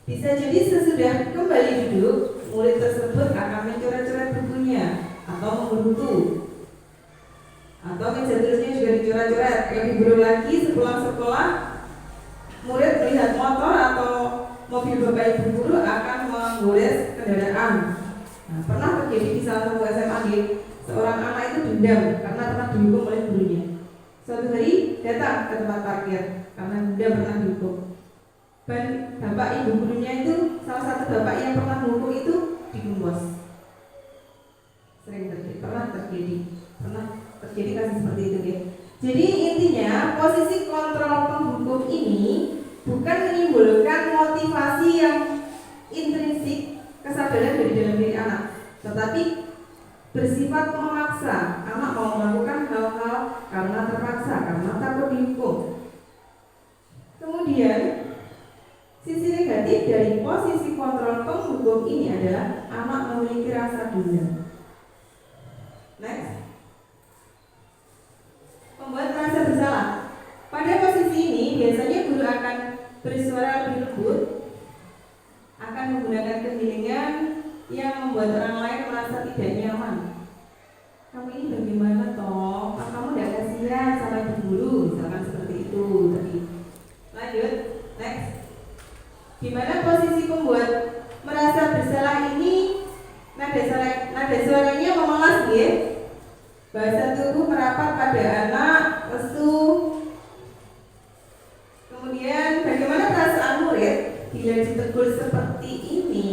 Bisa jadi sesudah kembali duduk, murid tersebut akan mencoret-coret bukunya atau menggerutu, atau meja tulisnya juga dicoret-coret. Lebih buruk lagi, sepulang sekolah, murid melihat motor atau mobil bapak ibu guru akan menggores kendaraan. Nah, pernah terjadi di salah satu SMA seorang anak itu dendam karena pernah dihukum oleh gurunya. Suatu hari datang ke tempat parkir karena dia pernah dihukum. Dan bapak ibu gurunya itu, salah satu bapak yang pernah menghukum itu digembos. Sering terjadi, pernah terjadi kasus seperti itu ya. Jadi intinya posisi kontrol penghukum ini bukan menimbulkan motivasi yang intrinsik, kesadaran dari dalam diri anak, tetapi bersifat memaksa. Anak mau melakukan hal-hal karena terpaksa, karena takut dihukum. Kemudian sisi negatif dari posisi kontrol penghukum ini adalah anak memiliki rasa dendam. Next, membuat merasa bersalah. Pada posisi ini biasanya guru akan bersuara lebih lembut, akan menggunakan kemiringan yang membuat orang lain merasa tidak nyaman. Kamu ini bagaimana toh? Kamu tidak kasihan sama ibu guru, misalkan seperti itu tadi. Lanjut, next. Di mana posisi pembuat merasa bersalah ini nada suaranya memelas ya. Bahasa tubuh merapat pada anak, lesu. Kemudian bagaimana perasaan murid bila ditegur seperti ini?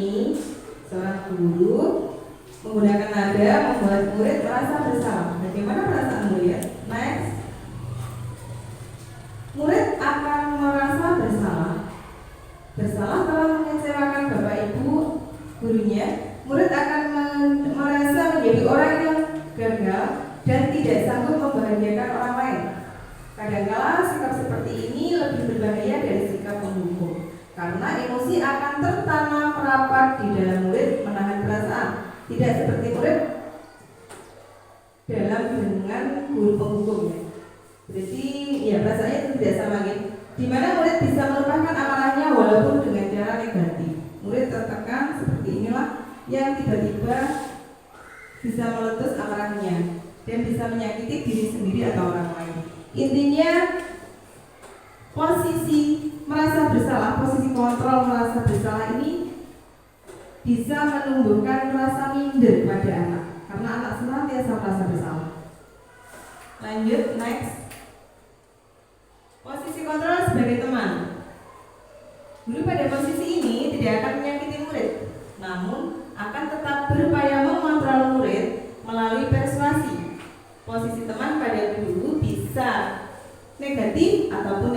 Seorang guru menggunakan nada membuat murid merasa bersalah. Bagaimana perasaan murid? Next. Murid akan merasa bersalah. Bersalah telah mengecewakan bapak ibu gurunya. Murid akan merasa menjadi orang yang gagal dan tidak sanggup membahagiakan orang lain. Kadangkala sikap seperti ini lebih berbahaya dari sikap penghukum, karena emosi akan tertanam rapat di dalam murid menahan perasaan. Tidak seperti murid dalam dengan guru penghukumnya. Jadi ya perasaannya itu tidak sama gitu. Di mana murid bisa melupakan amarahnya walaupun dengan cara negatif. Murid tertekan seperti inilah yang tiba-tiba bisa meletus amarahnya dan bisa menyakiti diri sendiri atau orang lain. Intinya posisi merasa bersalah, posisi kontrol merasa bersalah ini bisa menumbuhkan rasa minder pada anak, karena anak senantiasa merasa bersalah. Lanjut, next. Posisi kontrol sebagai teman. Guru pada posisi ini tidak akan menyakiti murid, namun akan tetap berupaya mengontrol murid melalui persuasi. Posisi teman pada guru bisa negatif ataupun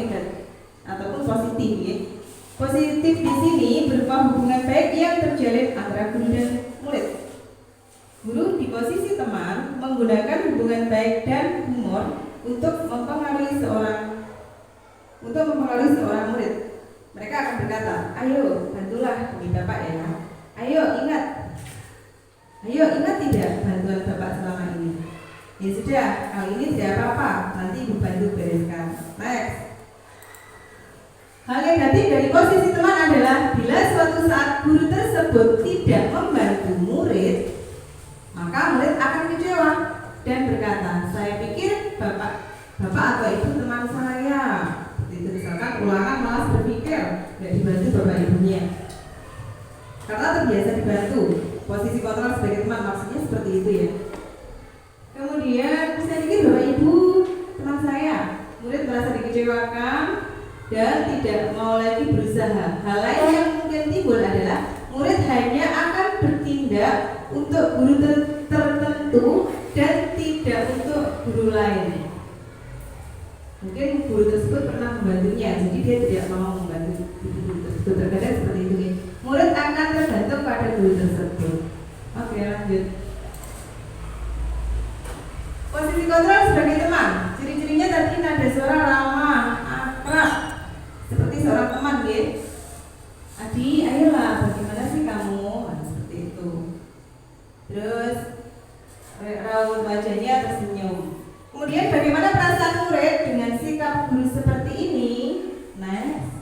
positif ya. Positif di sini berupa hubungan baik yang terjalin antara guru dan murid. Guru di posisi teman menggunakan hubungan baik dan humor untuk mempengaruhi seorang murid. Mereka akan berkata, ayo bantulah bagi Bapak ya. Ayo ingat tidak bantuan Bapak selama ini. Ya sudah, kali ini tidak apa-apa, nanti Ibu bantu bereskan. Next. Hal negatif dari posisi teman adalah bila suatu saat guru tersebut tidak membantu murid, maka murid akan kecewa dan berkata, saya pikir Bapak atau Ibu teman saya. Itu misalkan ulangan malas berpikir tidak dibantu Bapak Ibunya karena terbiasa dibantu. Posisi kontrol sebagai teman maksudnya seperti itu ya. Kemudian bisa pikir Bapak Ibu teman saya, murid merasa dikecewakan dan tidak mau lagi berusaha. Hal lain yang mungkin timbul adalah murid hanya akan bertindak untuk guru tertentu dan tidak untuk guru lain. Mungkin guru tersebut pernah membantunya, jadi dia tidak mau membantu guru tersebut. Terkadang seperti itu nih. Murid akan tergantung pada guru tersebut. Oke, lanjut. Posisi kontrol sebagai teman. Ciri-cirinya tadi nada suara ramah, akrab, seperti seorang teman, ya. Adi, ayolah, bagaimana sih kamu? Nah, seperti itu. Terus raut wajahnya tersenyum. Kemudian bagaimana perasaan murid dengan sikap guru seperti ini? Next.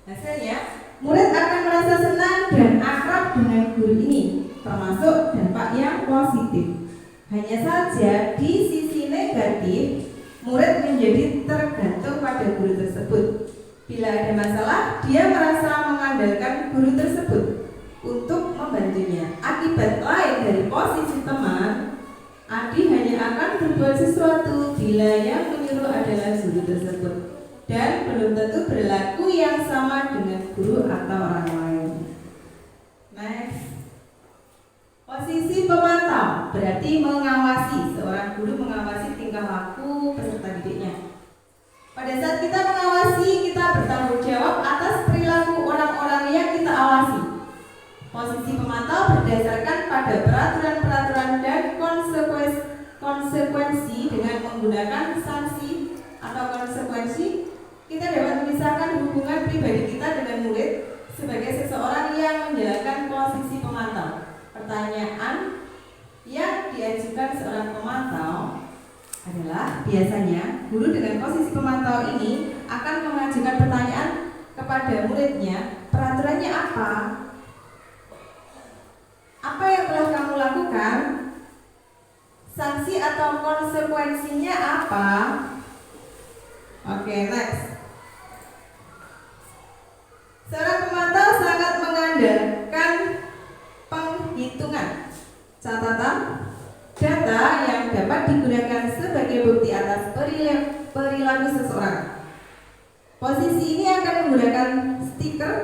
Hasilnya, murid akan merasa senang dan akrab dengan guru ini, termasuk dampak yang positif. Hanya saja di sisi negatif, murid menjadi tergantung pada guru tersebut. Bila ada masalah, dia merasa mengandalkan guru tersebut untuk membantunya. Akibat lain dari posisi teman, Adi hanya akan berbuat sesuatu bila yang menyuruh adalah guru tersebut dan belum tentu berlaku yang sama dengan guru atau orang lain. Next. Posisi pemantau berarti mengawasi. Seorang guru mengawasi tingkah laku peserta didiknya. Pada saat kita mengawasi, kita bertanggung jawab atas perilaku orang-orang yang kita awasi. Posisi pemantau berdasarkan pada peraturan-peraturan dan konsekuensi dengan menggunakan sanksi atau konsekuensi. Kita dapat memisahkan hubungan pribadi kita dengan murid sebagai seseorang yang menjalankan posisi pemantau. Pertanyaan yang diajukan seorang pemantau adalah biasanya guru dengan posisi pemantau ini akan mengajukan pertanyaan kepada muridnya, peraturannya apa? Apa yang telah kamu lakukan? Sanksi atau konsekuensinya apa? Oke, next. Seorang pemantau sangat mengandalkan penghitungan, catatan, data yang dapat digunakan sebagai bukti atas perilaku seseorang. Posisi ini akan menggunakan stiker,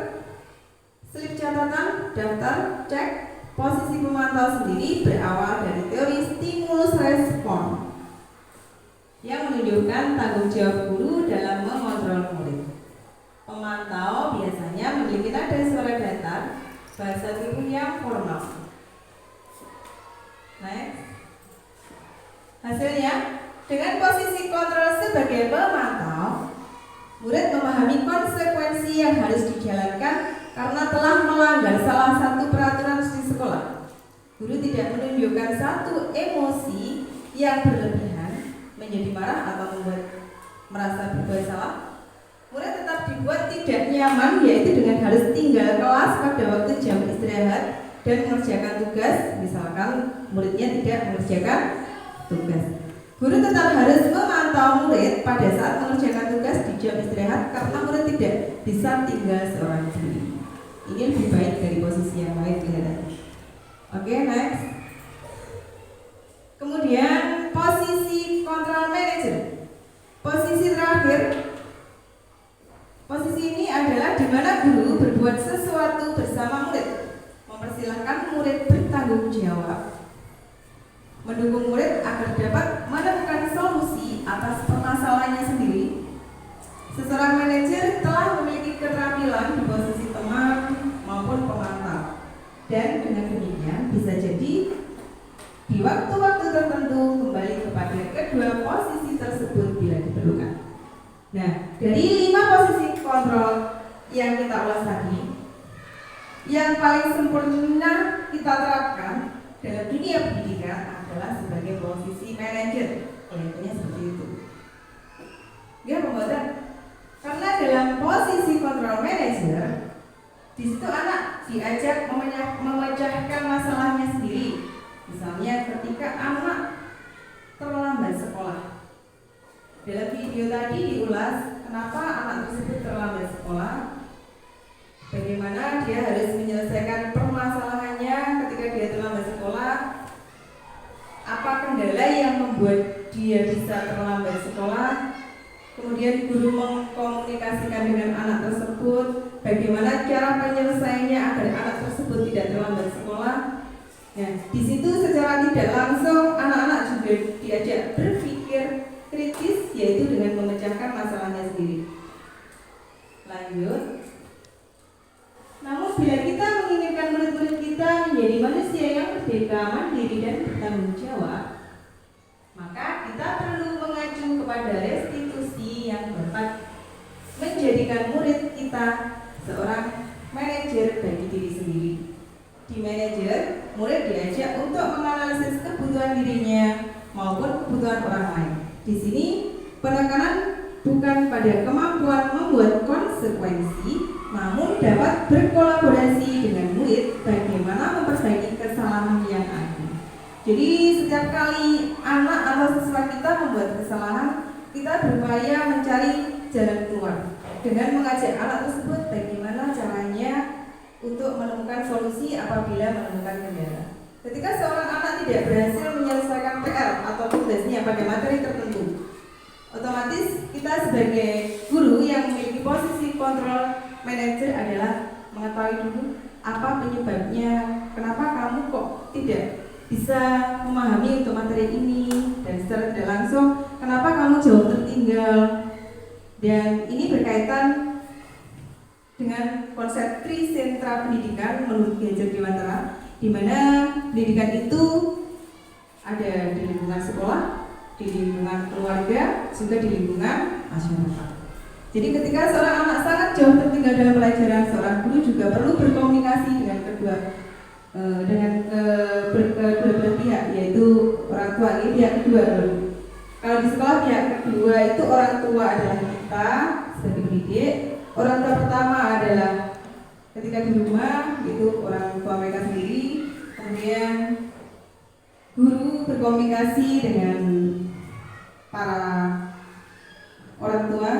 slip catatan, daftar, cek. Posisi pemantau sendiri berawal dari teori stimulus respon yang menunjukkan tanggung jawab guru dalam mengontrol murid. Pemantau biasanya memiliki nada suara datar, bahasa tubuh yang formal. Next. Hasilnya, dengan posisi kontrol sebagai pemantau, murid memahami konsekuensi yang harus dijalankan karena telah melanggar salah satu peraturan di sekolah. Guru tidak menunjukkan satu emosi yang berlebihan, menjadi marah atau merasa berbuat salah. Murid tetap dibuat tidak nyaman, yaitu dengan harus tinggal kelas pada waktu jam istirahat dan mengerjakan tugas, misalkan muridnya tidak mengerjakan tugas. Guru tetap harus memantau murid pada saat mengerjakan tugas di jam istirahat karena murid tidak bisa tinggal seorang diri. Ini lebih baik dari posisi yang lain kelihatannya. Oke, next. Kemudian posisi control manager. Posisi terakhir. Posisi ini adalah di mana guru berbuat sesuatu bersama murid, mempersilahkan murid bertanggung jawab, mendukung murid agar dapat menemukan solusi atas permasalahannya sendiri. Seorang manajer telah memiliki keterampilan di posisi teman maupun pemantau, dan dengan demikian bisa jadi di waktu-waktu tertentu kembali kepada kedua posisi tersebut bila diperlukan. Nah, dari 5 posisi kontrol yang kita ulas tadi, yang paling sempurna kita terapkan dalam dunia pendidikan adalah sebagai posisi manajer. Kelihatannya seperti itu. Ya, pembuatan. Karena dalam posisi kontrol manager, di situ anak diajak memecahkan masalahnya sendiri. Misalnya ketika anak terlambat sekolah. Dalam video tadi diulas kenapa anak tersebut terlambat sekolah, bagaimana dia harus menyelesaikan permasalahannya ketika dia terlambat sekolah, apa kendala yang membuat dia bisa terlambat sekolah, kemudian guru mengkomunikasikan dengan anak tersebut, bagaimana cara penyelesaiannya agar anak tersebut tidak terlambat sekolah. Nah, di situ secara tidak langsung anak-anak juga diajak berpikir kritis, yaitu dengan memecahkan masalahnya sendiri. Lanjut. Namun bila kita menginginkan murid-murid kita menjadi manusia yang merdeka, mandiri dan bertanggung jawab, maka kita perlu mengacu kepada restitusi yang dapat menjadikan murid kita seorang manajer bagi diri sendiri. Di manajer, murid diajak untuk menganalisis kebutuhan dirinya maupun kebutuhan orang lain. Di sini penekanan bukan pada kemampuan membuat konsekuensi, namun dapat berkolaborasi dengan murid bagaimana memperbaiki kesalahan yang ada. Jadi setiap kali anak atau siswa kita membuat kesalahan, kita berupaya mencari jalan keluar dengan mengajak anak tersebut bagaimana caranya untuk menemukan solusi apabila menemukan kendala. Ketika seorang anak tidak berhasil menyelesaikan PR atau tugasnya pada materi tertentu, otomatis kita sebagai guru yang memiliki posisi kontrol manager adalah mengetahui dulu apa penyebabnya, kenapa kamu kok tidak bisa memahami untuk materi ini, dan secara tidak langsung kenapa kamu jauh tertinggal. Dan ini berkaitan dengan konsep trisentra pendidikan menurut Ki Hajar Dewantara, di mana pendidikan itu ada di lingkungan sekolah, di lingkungan keluarga, juga di lingkungan masyarakat. Jadi ketika seorang anak sangat jauh tertinggal dalam pelajaran, seorang guru juga perlu berkomunikasi dengan kedua belah pihak, yaitu orang tua. Ini pihak kedua dulu. Kalau di sekolah pihak kedua itu orang tua adalah kita sebagai pendidik. Orang tua pertama adalah ketika di rumah, itu orang tua mereka sendiri. Kemudian guru berkomunikasi dengan para orang tua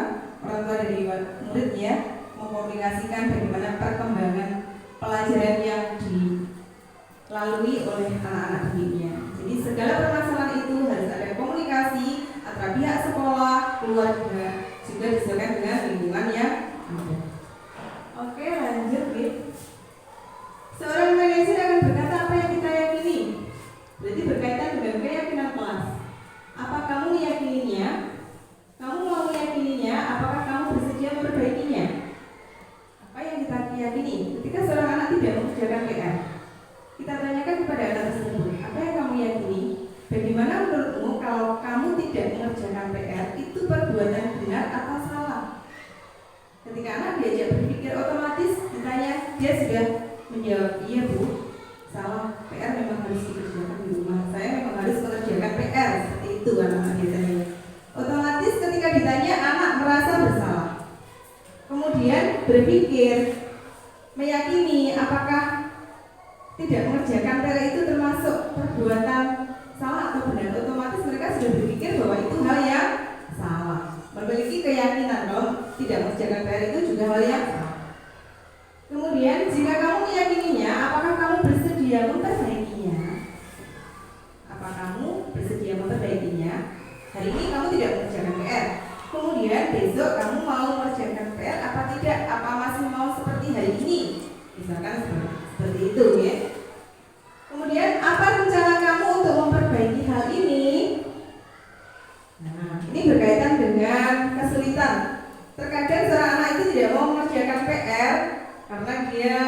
dari muridnya, mengkomunikasikan bagaimana perkembangan pelajaran yang dilalui oleh anak-anak didiknya. Jadi segala permasalahan itu harus ada komunikasi antara pihak sekolah, keluarga, juga disesuaikan dengan lingkungan yang ada. Oke, lanjut, Bib. Seorang manajer akan berkata apa yang kita yakini. Berarti berkaitan dengan keyakinan kelas. Apa kamu meyakininya? Kamu mau meyakininya? Apakah kamu bersedia memperbaikinya? Apa yang kita yakini? Ketika seorang anak tidak mengerjakan PR, kita tanyakan kepada anak tersebut, apa yang kamu yakini? Bagaimana menurutmu kalau kamu tidak mengerjakan PR itu perbuatan benar atau salah? Ketika anak diajak berpikir, otomatis ditanya, dia sudah menjawab iya bu, mengerjakan PR itu termasuk perbuatan salah atau benar, otomatis mereka sudah berpikir bahwa itu hal yang salah. Memiliki keyakinan kalau tidak mengerjakan PR itu juga hal yang salah. Kemudian jika kamu meyakininya, apakah kamu bersedia memperbaikinya? Apakah kamu bersedia memperbaikinya? Hari ini kamu tidak mengerjakan PR. Kemudian besok kamu mau mengerjakan PR apa tidak? Apa masih mau seperti hari ini? Misalkan seperti itu ya. Kemudian apa rencana kamu untuk memperbaiki hal ini? Nah, ini berkaitan dengan kesulitan. Terkadang seorang anak itu tidak mau mengerjakan PR karena dia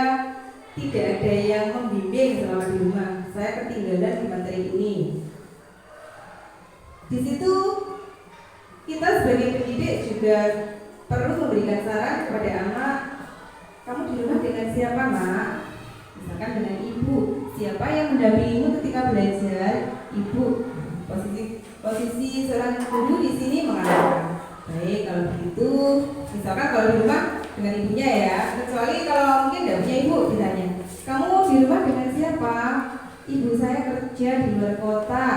tidak ada yang membimbing selama di rumah. Saya ketinggalan di materi ini. Di situ kita sebagai pendidik juga perlu memberikan saran kepada anak. Kamu di rumah dengan siapa, Nak? Misalkan dengan ibu. Siapa yang mendampingimu ketika belajar? Ibu. Posisi seorang guru di sini mengatakan, baik kalau begitu, misalkan kalau di rumah dengan ibunya ya, kecuali kalau mungkin tidak punya ibu ditanya, kamu di rumah dengan siapa? Ibu saya kerja di luar kota.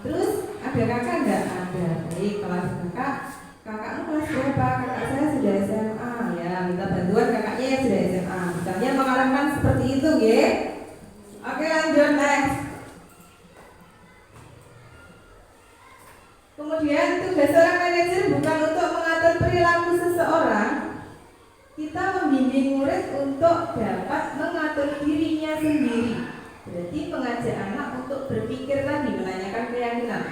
Terus ada kakak enggak? Ada. Baik, kalau ada kakak, kakakmu kelas berapa? Kakak saya sudah SMA. Ya, minta bantuan kakaknya yang sudah SMA. Misalnya mengarahkan seperti itu, ya. Oke, lanjut next. Kemudian tugas seorang manajer bukan untuk mengatur perilaku seseorang. Kita membimbing murid untuk dapat mengatur dirinya sendiri. Berarti mengajak anak untuk berpikir tadi, menanyakan keyakinan.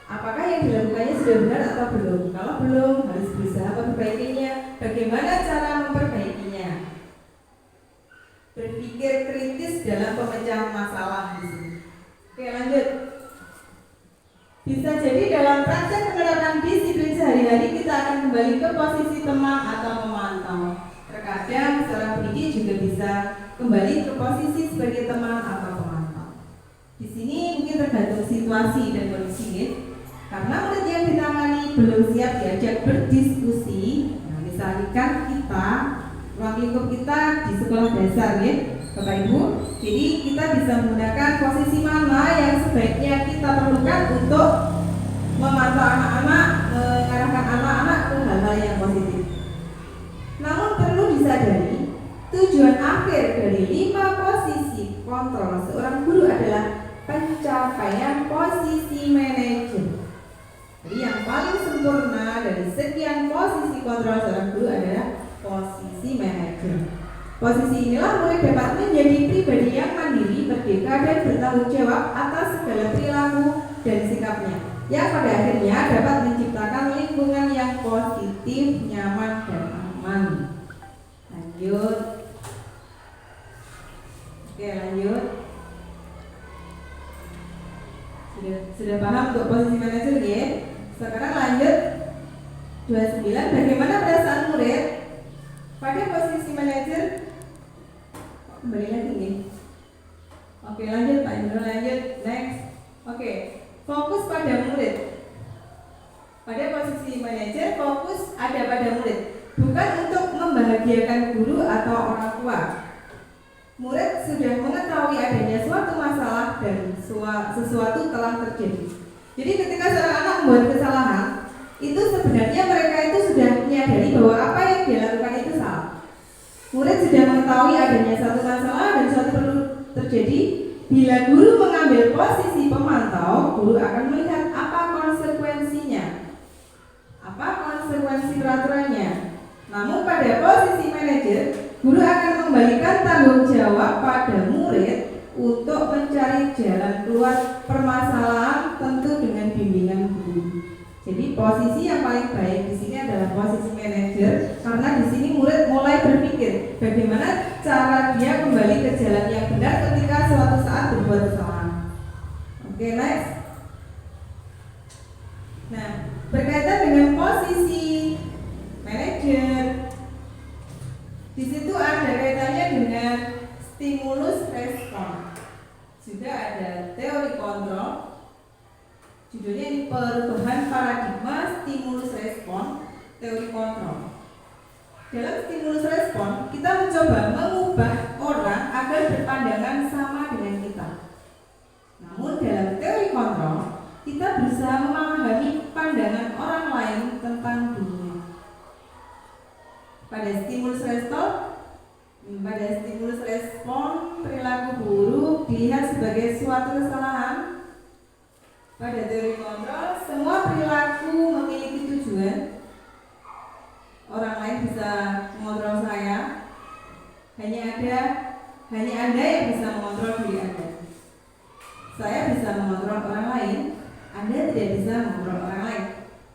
Apakah yang dilakukannya sudah benar atau belum? Kalau belum, harus berusaha memperbaikinya. Bagaimana cara memperbaikinya? Berpikir kritis dalam pemecahan masalah di sini. Oke, lanjut. Bisa jadi dalam praktek penerapan disiplin sehari-hari kita akan kembali ke posisi teman atau pemantau. Terkadang seorang pendidik juga bisa kembali ke posisi sebagai teman atau pemantau. Di sini mungkin tergantung situasi dan kondisi, ya. Karena murid yang ditangani belum siap diajak berdiskusi. Nah, misalkan kita, ruang lingkup kita di sekolah dasar, ya, Bapak Ibu. Jadi kita bisa menggunakan posisi mana yang sebaiknya kita perlukan untuk memantau anak-anak, mengarahkan anak-anak ke hal-hal yang positif. Namun perlu disadari, tujuan akhir dari 5 posisi kontrol seorang guru adalah pencapaian posisi manajer. Jadi yang paling sempurna dari sekian posisi kontrol seorang guru adalah posisi manajer. Posisi inilah murid dapat menjadi pribadi yang mandiri, merdeka, dan bertanggung jawab atas segala perilaku dan sikapnya, yang pada akhirnya dapat menciptakan lingkungan yang positif, nyaman, dan aman. Lanjut. Oke, lanjut. Sudah paham untuk posisi manajer, ya? Sekarang lanjut 29. Bagaimana perasaan murid pada posisi manajer? Kembali lagi, nih. Oke, lanjut Pak Indro, lanjut next. Oke, fokus pada murid. Pada posisi manajer, fokus ada pada murid, bukan untuk membahagiakan guru atau orang tua. Murid sudah mengetahui adanya suatu masalah dan sesuatu telah terjadi. Jadi ketika seorang anak membuat kesalahan, itu sebenarnya mereka itu sudah menyadari bahwa apa yang dia lakukan itu salah. Murid sudah mengetahui adanya satu masalah dan suatu perlu terjadi. Bila guru mengambil posisi pemantau, guru akan melihat apa konsekuensinya, apa konsekuensi peraturannya. Namun pada posisi manajer, guru akan memberikan tanggung jawab pada murid untuk mencari jalan keluar permasalahan, tentu dengan bimbingan guru. Jadi posisi yang paling baik di sini adalah posisi manajer, karena di sini murid mulai berpikir bagaimana cara dia kembali ke jalan yang benar ketika suatu saat berbuat kesalahan. Oke, next. Nah, berkaitan dengan posisi manajer, di situ ada kaitannya dengan stimulus respon. Juga ada teori kontrol. Judulnya ini perubahan paradigma stimulus respon, teori kontrol. Dalam stimulus respon, kita mencoba mengubah orang agar berpandangan sama dengan kita. Namun dalam teori kontrol, kita berusaha memahami pandangan orang lain tentang dunia. Pada stimulus respon, perilaku buruk dilihat sebagai suatu kesalahan. Pada teori kontrol, semua perilaku memiliki tujuan. Orang lain bisa mengontrol saya. Hanya Anda yang bisa mengontrol diri Anda. Saya bisa mengontrol orang lain, Anda tidak bisa mengontrol orang lain.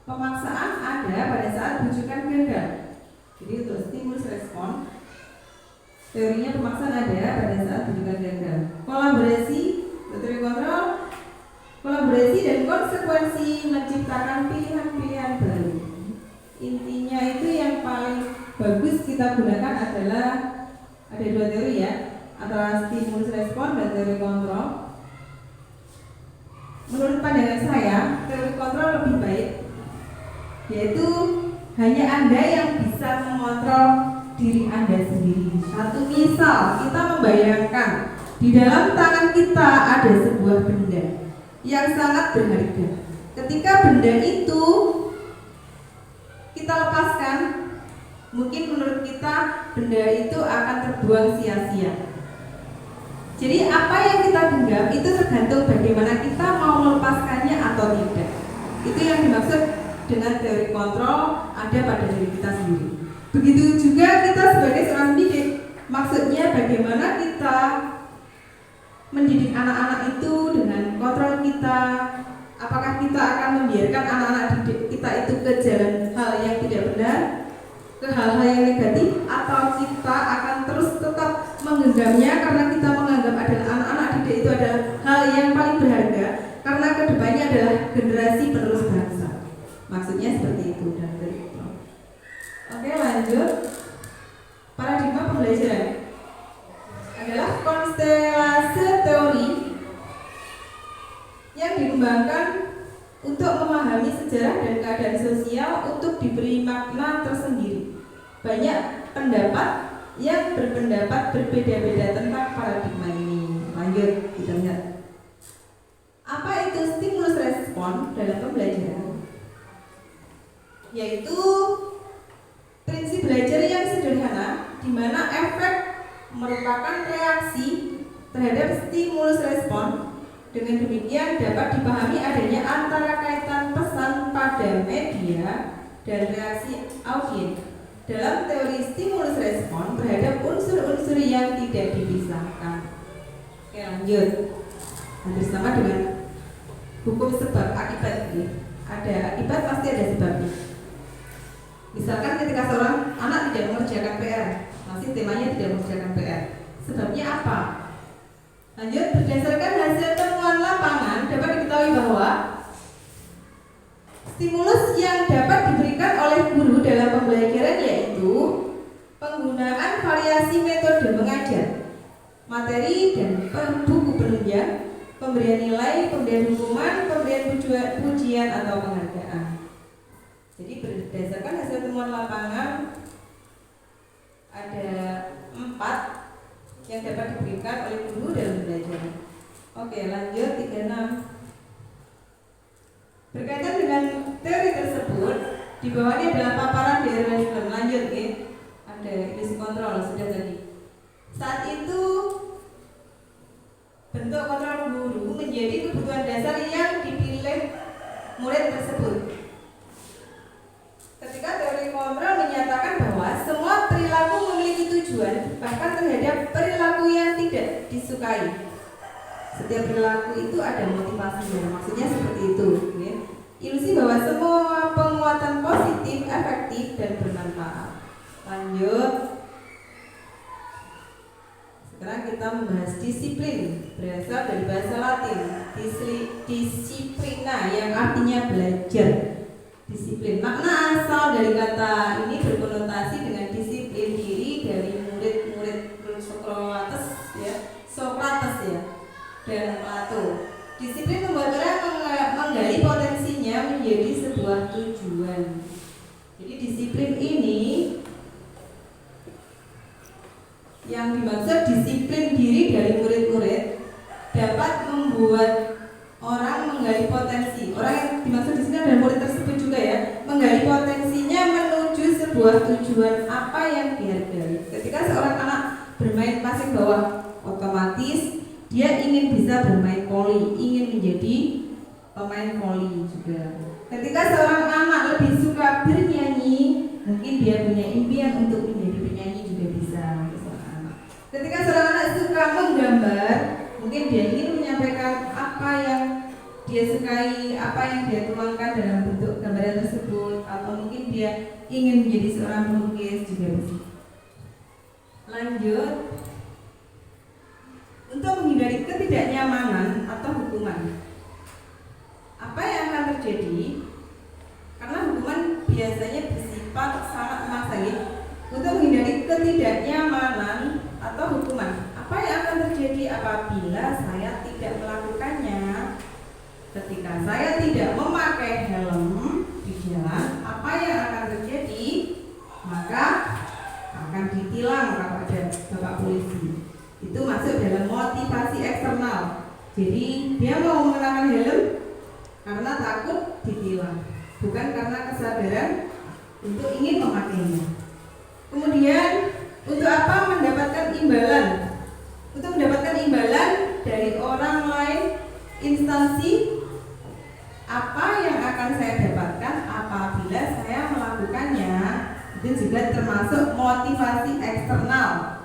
Pemaksaan ada pada saat bujukan gagal. Jadi untuk stimulus respon, teorinya pemaksaan ada pada saat bujukan gagal. Teori kontrol, kolaborasi dan konsekuensi menciptakan pilihan-pilihan baru. Intinya itu yang paling bagus kita gunakan adalah ada dua teori ya, antara stimulus respon dan teori kontrol. Menurut pandangan saya, teori kontrol lebih baik, yaitu hanya Anda yang bisa mengontrol diri Anda sendiri. Satu misal, kita membayangkan di dalam tangan kita ada sebuah benda yang sangat berharga. Ketika benda itu kita lepaskan, mungkin menurut kita benda itu akan terbuang sia-sia. Jadi apa yang kita genggam itu tergantung bagaimana kita mau melepaskannya atau tidak. Itu yang dimaksud dengan teori kontrol ada pada diri kita sendiri. Begitu juga kita sebagai seorang pendidik, maksudnya bagaimana kita mendidik anak-anak itu dengan kontrol kita. Apakah kita akan membiarkan anak-anak didik kita itu ke jalan hal yang tidak benar, ke hal-hal yang negatif, atau kita akan terus tetap menggenggamnya karena kita menganggap adalah anak-anak didik itu adalah hal yang paling berharga karena kedepannya adalah generasi penerus bangsa. Maksudnya seperti itu dan begitu. Oke, lanjut. Paradigma pembelajaran adalah konstelasi teori yang dikembangkan untuk memahami sejarah dan keadaan sosial untuk diberi makna tersendiri. Banyak pendapat yang berpendapat berbeda-beda tentang paradigma ini. Lanjut, kita lihat. Apa itu stimulus respon dalam pembelajaran? Yaitu prinsip belajar yang sederhana di mana efek merupakan reaksi terhadap stimulus respon. Dengan demikian dapat dipahami adanya antara kaitan pesan pada media dan reaksi audiens dalam teori stimulus respon terhadap unsur-unsur yang tidak dipisahkan. Oke, lanjut. Hampir sama dengan hukum sebab akibat ini. Ada akibat pasti ada sebabnya. Misalkan ketika seorang anak tidak mengerjakan PR, masih temanya tidak mengerjakan PR. Sebabnya apa? Lanjut, berdasarkan hasil temuan lapangan dapat diketahui bahwa stimulus yang dapat diberikan oleh guru dalam pembelajaran yaitu penggunaan variasi metode mengajar, materi dan buku penunjang, pemberian nilai, pemberian hukuman, pemberian pujian atau penghargaan. Jadi berdasarkan hasil temuan lapangan ada 4 yang dapat diberikan oleh guru dalam belajar. Oke, lanjut 36. Berkaitan dengan teori tersebut, di bawahnya adalah paparan dari Random. Lanjut, ya. Ada ilusi kontrol sudah tadi. Saat itu bentuk kontrol guru menjadi kebutuhan dasar yang dipilih murid tersebut. Ketika teori kontrol menyatakan bahwa semua perilaku memiliki tujuan, bahkan terhadap perilaku yang tidak disukai. Setiap perilaku itu ada motivasinya, maksudnya seperti itu. Ya. Ilusi bahwa semua penguatan positif, efektif dan bermanfaat. Lanjut. Sekarang kita membahas disiplin, berasal dari bahasa Latin, disiplina yang artinya belajar. Disiplin. Makna asal dari kata ini berkonotasi dengan disiplin diri dari murid-murid Sokrates ya, dan Plato. Disiplin membuat orang menggali potensinya menjadi sebuah tujuan. Jadi disiplin ini Yang dimaksud disiplin diri dari murid-murid dapat membuat orang menggali potensi. Orang yang dimaksud di sini adalah murid tersebut juga ya, menggali potensinya menuju sebuah tujuan apa yang dihargai. Ketika seorang anak bermain pasir bawah, otomatis dia ingin bisa bermain voli, ingin menjadi pemain voli juga. Ketika seorang anak lebih suka bernyanyi, mungkin dia punya impian untuk menjadi penyanyi juga bisa. Ketika seorang anak suka menggambar, mungkin dia ingin menyampaikan apa yang dia sukai, apa yang dia tuangkan dalam bentuk gambaran tersebut, atau mungkin dia ingin menjadi seorang pelukis juga bisa. Lanjut, untuk menghindari ketidaknyamanan atau hukuman, apa yang akan terjadi? Karena hukuman biasanya bersifat sangat memaksa. Untuk menghindari ketidaknyamanan atau hukuman, apa yang akan terjadi apabila saya tidak melakukannya? Ketika saya tidak memakai helm di jalan, apa yang akan terjadi? Maka akan ditilang kepada Bapak polisi. Itu masuk dalam motivasi eksternal. Jadi dia mau mengenakan helm karena takut ditilang, bukan karena kesadaran untuk ingin memakainya. Kemudian untuk apa mendapatkan imbalan? Untuk mendapatkan imbalan dari orang lain, instansi, apa yang akan saya dapatkan apabila saya melakukannya? Itu juga termasuk motivasi eksternal.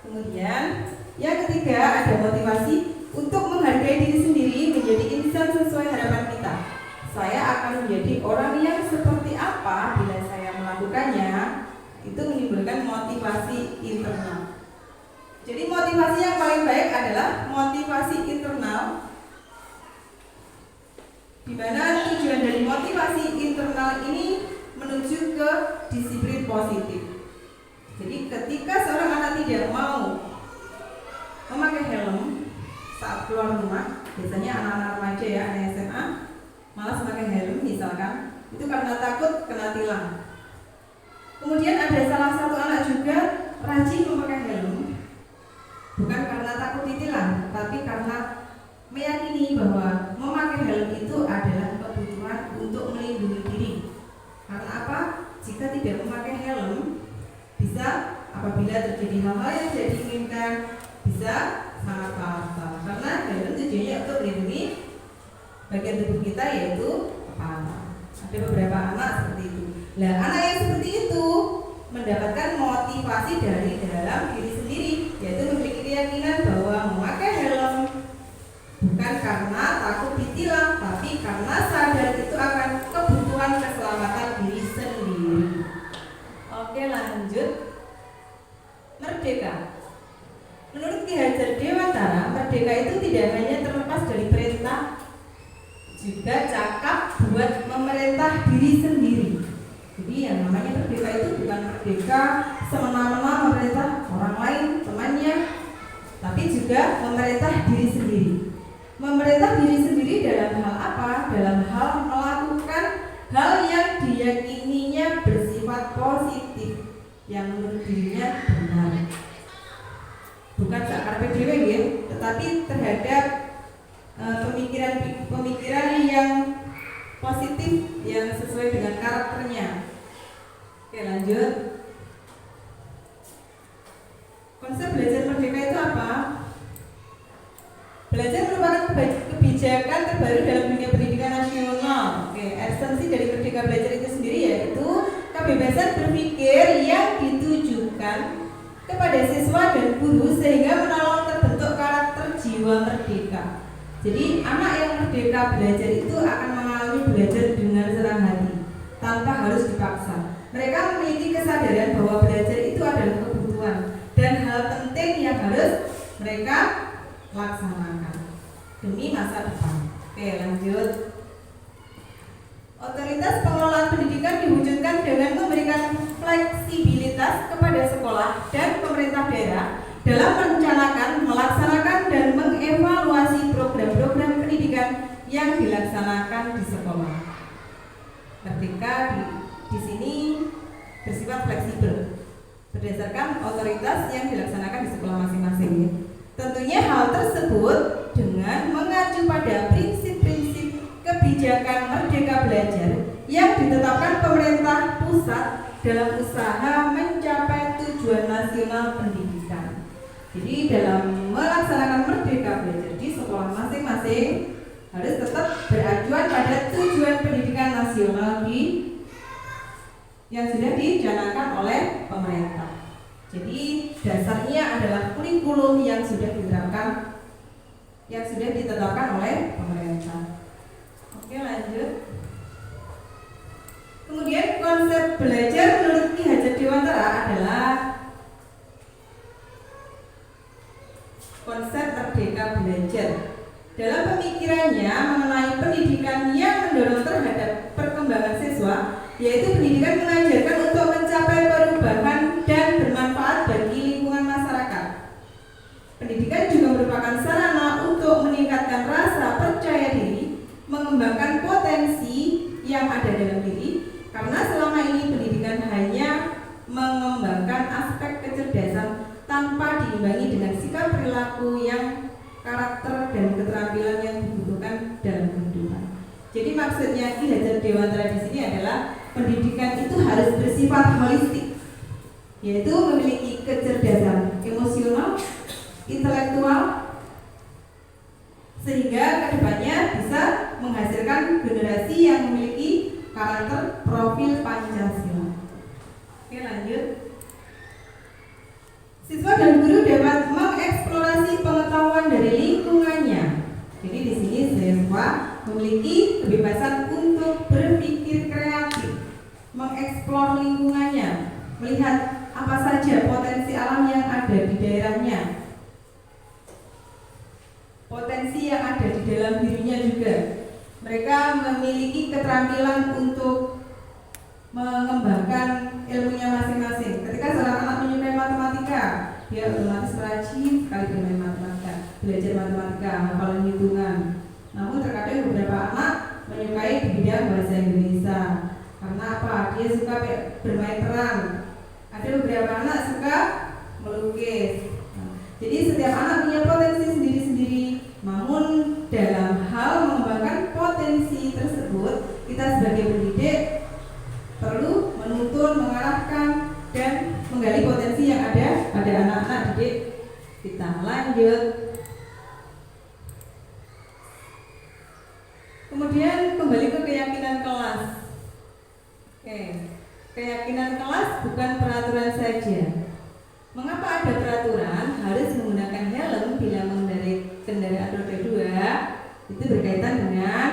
Kemudian yang ketiga ada motivasi untuk menghargai diri sendiri, menjadi insan sesuai harapan kita. Saya akan menjadi orang yang seperti apa bila saya melakukannya. Itu menimbulkan motivasi internal. Jadi motivasi yang paling baik adalah motivasi internal, di mana tujuan dari motivasi internal ini menuju ke disiplin positif. Jadi ketika seorang anak tidak mau memakai helm saat keluar rumah, biasanya anak-anak remaja ya, anak SMA malas memakai helm misalkan, itu karena takut kena tilang. Kemudian ada salah satu anak juga rajin memakai helm, bukan karena takut ditilang, tapi karena meyakini bahwa memakai helm itu adalah kebutuhan untuk melindungi diri. Karena apa? Jika tidak memakai helm, bisa apabila terjadi hal-hal yang tidak diinginkan, bisa sangat fatal. Karena helm tujuannya untuk melindungi bagian tubuh kita, yaitu kepala. Ada beberapa anak seperti itu. Nah, anak yang seperti itu mendapatkan motivasi dari dalam diri sendiri, yaitu memiliki keyakinan bahwa memakai helm bukan karena takut ditilang, tapi karena sadar itu akan kebutuhan keselamatan diri sendiri. Oke, lanjut. Merdeka. Menurut Ki Hajar Dewantara, merdeka itu tidak hanya terlepas dari perintah, juga cakap buat memerintah diri sendiri. Jadi yang namanya merdeka itu bukan merdeka semena-mena memerintah orang lain, temannya, tapi juga memerintah diri sendiri. Memerintah diri sendiri dalam hal apa? Dalam hal melakukan hal yang diyakininya bersifat positif, yang menurut dirinya benar. Bukan sakar PDW ya, tetapi terhadap pemikiran yang positif yang sesuai dengan karakternya. Oke, lanjut. Konsep belajar merdeka itu apa? Belajar merupakan kebijakan terbaru dalam dunia pendidikan nasional. Oke, esensi dari merdeka belajar itu sendiri yaitu kebebasan berpikir yang ditujukan kepada siswa dan guru sehingga menolong terbentuk karakter jiwa merdeka. Jadi anak yang merdeka belajar itu akan mengalami belajar dengan senang hati tanpa harus dipaksa. Mereka memiliki kesadaran bahwa belajar itu adalah kebutuhan dan hal penting yang harus mereka laksanakan demi masa depan. Oke, lanjut. Otoritas pengelolaan pendidikan diwujudkan dengan memberikan fleksibilitas kepada sekolah dan pemerintah daerah dalam merencanakan, melaksanakan, dan mengevaluasi program-program pendidikan yang dilaksanakan di sekolah. Merdeka di sini bersifat fleksibel, berdasarkan otoritas yang dilaksanakan di sekolah masing-masing. Tentunya hal tersebut dengan mengacu pada prinsip-prinsip kebijakan Merdeka Belajar yang ditetapkan pemerintah pusat dalam usaha mencapai tujuan nasional pendidikan. Jadi dalam melaksanakan Merdeka Belajar di sekolah masing-masing harus tetap beracuan pada tujuan pendidikan nasional yang sudah dicanangkan oleh pemerintah. Jadi dasarnya adalah kurikulum yang sudah diterapkan, yang sudah ditetapkan oleh pemerintah. Oke, lanjut. Kemudian konsep belajar menurut Ki Hajar Dewantara adalah konsep Merdeka Belajar. Dalam pemikirannya mengenai pendidikan yang mendorong terhadap perkembangan siswa, yaitu pendidikan mengajarkan untuk mencapai perubahan dan bermanfaat bagi lingkungan masyarakat. Pendidikan juga merupakan sarana untuk meningkatkan rasa percaya diri, mengembangkan potensi yang ada dalam diri, karena selama ini pendidikan hanya mengembangkan aspek kecerdasan tanpa diimbangi dengan sikap perilaku yang karakter dan keterampilan yang dibutuhkan dalam kehidupan. Jadi maksudnya Ki Hajar Dewantara di sini adalah pendidikan itu harus bersifat holistik, yaitu memiliki kecerdasan emosional, intelektual, sehingga kedepannya bisa menghasilkan generasi yang memiliki karakter profil Pancasila. Oke, lanjut. Siswa dan guru dapat mengeksplorasi pengetahuan dari lingkungannya. Jadi di sini siswa memiliki kebebasan untuk berpikir kreatif, mengeksplor lingkungannya, melihat apa saja potensi alam yang ada di daerahnya, potensi yang ada di dalam dirinya juga. Mereka memiliki keterampilan untuk mengembangkan ilmunya masing-masing. Ketika seorang anak menyukai matematika, dia otomatis rajin sekali bermain matematika, belajar matematika, hafalan hitungan. Namun terkadang beberapa anak menyukai di bidang bahasa Indonesia. Karena apa? Dia suka bermain peran. Ada beberapa anak suka melukis. Jadi setiap anak punya potensi sendiri-sendiri. Namun dalam hal mengembangkan potensi tersebut, kita sebagai pendidik perlu menuntun, mengarahkan, dan menggali potensi yang ada pada anak-anak didik kita. Lanjut. Kemudian kembali ke keyakinan kelas. Oke, keyakinan kelas bukan peraturan saja. Mengapa ada peraturan harus menggunakan helm bila mengendarai kendaraan roda 2? Itu berkaitan dengan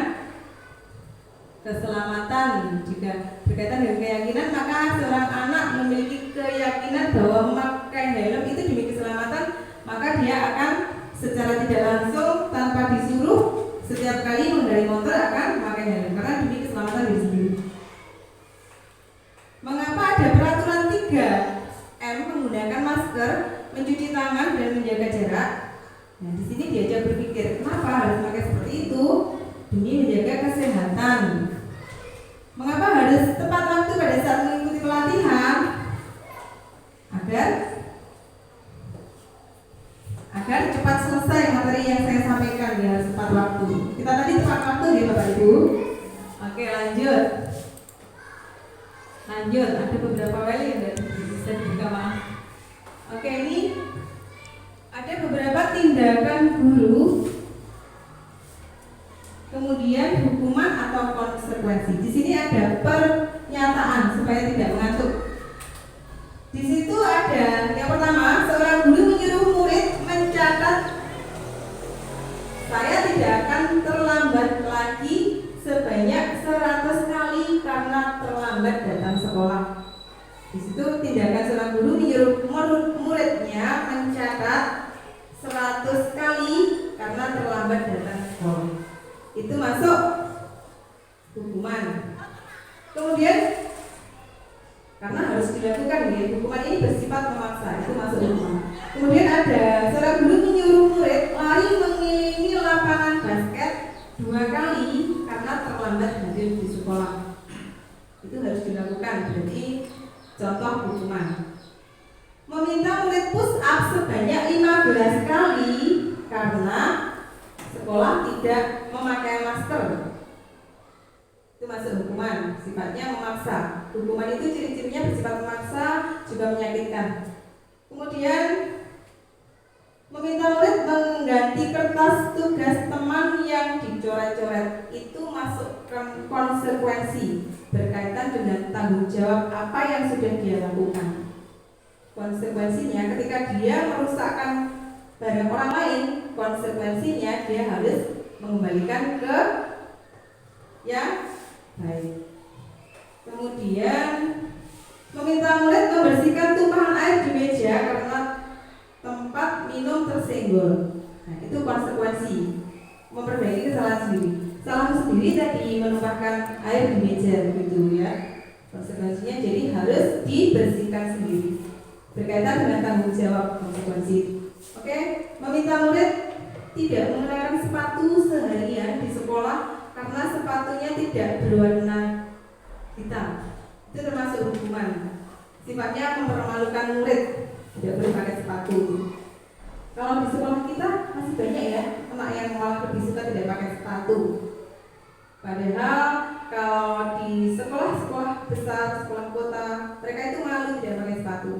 keselamatan. Jika berkaitan dengan keyakinan, maka seorang anak memiliki keyakinan bahwa memakai helm itu demi keselamatan, maka dia akan secara tidak langsung tanpa disuruh setiap kali mengendarai motor akan memakai helm karena demi keselamatan diri sendiri. Mengapa ada peraturan 3M menggunakan masker, mencuci tangan dan menjaga jarak? Nah, di sini diajak berpikir, kenapa harus pakai seperti itu? Demi menjaga kesehatan. Mengapa harus tepat waktu pada saat mengikuti pelatihan? Agar cepat selesai materi yang saya sampaikan, ya, harus tepat waktu. Kita tadi tepat waktu ya Bapak Ibu. Oke, lanjut. Ada beberapa wali yang bisa dibuka, maaf. Oke, ini ada beberapa tindakan guru, kemudian hukuman atau konsekuensi. Di sini ada pernyataan supaya tidak mengantuk. Di situ ada yang pertama, seorang guru menyuruh murid mencatat, saya tidak akan terlambat lagi sebanyak 100 kali karena terlambat datang sekolah. Di situ tindakan seorang guru menyuruh muridnya mencatat 100 kali karena terlambat datang sekolah. Itu masuk hukuman. Kemudian karena harus dilakukan, ya, hukuman ini bersifat memaksa, itu masuk hukuman. Kemudian ada seorang guru menyuruh murid lari mengelilingi lapangan basket 2 kali karena terlambat hadir di sekolah. Itu harus dilakukan, berarti contoh hukuman. meminta murid push up sebanyak 15 kali karena sekolah tidak memakai masker. Itu masuk hukuman, sifatnya memaksa. Hukuman itu ciri-cirinya bersifat memaksa, juga menyakitkan. Kemudian meminta murid mengganti kertas tugas teman yang dicoret-coret. Itu masuk konsekuensi berkaitan dengan tanggung jawab apa yang sudah dia lakukan. Konsekuensinya ketika dia merusakkan barang orang lain, konsekuensinya dia harus mengembalikan ke yang baik. Kemudian meminta murid membersihkan tumpahan air di meja karena tempat minum tersenggol. Nah, itu konsekuensi memperbaiki kesalahan sendiri. Salah sendiri tadi menumpahkan air di meja begitu ya. Konsekuensinya jadi harus dibersihkan sendiri. Berkaitan dengan tanggung jawab konsekuensi. Oke, meminta murid tidak mengenakan sepatu seharian di sekolah karena sepatunya tidak berwarna hitam. Itu termasuk hukuman. Sifatnya mempermalukan murid, tidak boleh pakai sepatu. Kalau di sekolah kita masih banyak ya anak yang malah lebih suka tidak pakai sepatu. Padahal kalau di sekolah-sekolah besar, sekolah kota, mereka itu malu tidak pakai sepatu.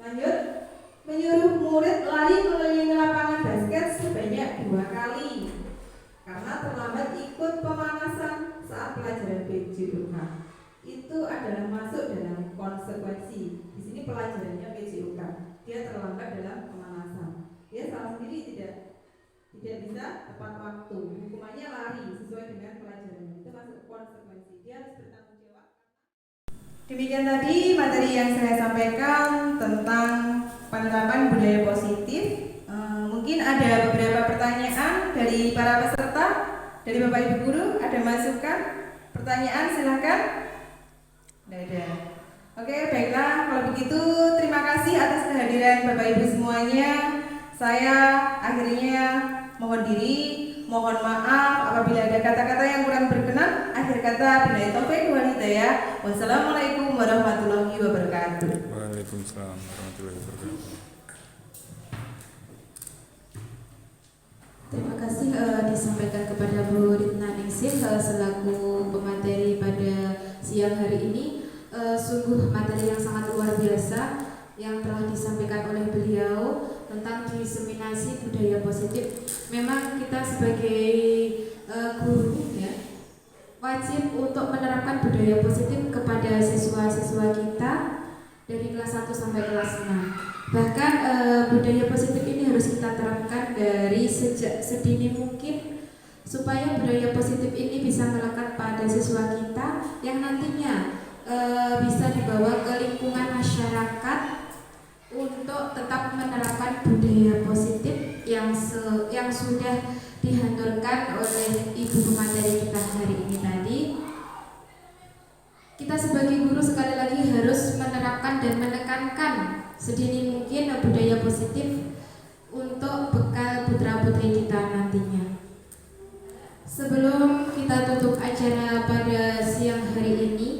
Lanjut, menyuruh murid lari keliling lapangan basket sebanyak 2 kali karena terlambat ikut pemanasan saat pelajaran PJUK. Itu adalah masuk dalam konsekuensi. Di sini pelajarannya PJUK. Dia terlambat dalam pemanasan. Dia salah sendiri tidak bisa tepat waktu. Hukumannya lari sesuai dengan pelajarannya. Itu masuk konsekuensi. Dia harus bertanggung jawab. Demikian tadi materi yang saya sampaikan tentang penerapan budaya positif. Mungkin ada beberapa pertanyaan dari para peserta, dari Bapak Ibu guru, ada masukan, pertanyaan silakan. Tidak ada. Oke, baiklah kalau begitu terima kasih atas kehadiran Bapak Ibu semuanya. Saya akhirnya mohon diri, mohon maaf apabila ada kata-kata yang kurang berkenan. Akhir kata, billahi taufiq wal hidayah. Wassalamualaikum warahmatullahi wabarakatuh. Waalaikumsalam warahmatullahi wabarakatuh. Terima kasih disampaikan kepada Bu Ritna Ningsih selaku pemateri pada siang hari ini. Sungguh materi yang sangat luar biasa yang telah disampaikan oleh beliau tentang diseminasi budaya positif. Memang kita sebagai guru ya wajib untuk menerapkan budaya positif kepada siswa-siswa kita dari kelas 1 sampai kelas 6. Bahkan budaya positif ini harus kita terapkan dari sejak sedini mungkin supaya budaya positif ini bisa melekat pada siswa kita yang nantinya bisa dibawa ke lingkungan masyarakat untuk tetap menerapkan budaya positif yang sudah dihaturkan oleh Ibu pemateri kita hari ini tadi. Kita sebagai guru sekali lagi harus menerapkan dan menekankan sedini mungkin budaya positif untuk bekal putra-putri kita nantinya. Sebelum kita tutup acara pada siang hari ini,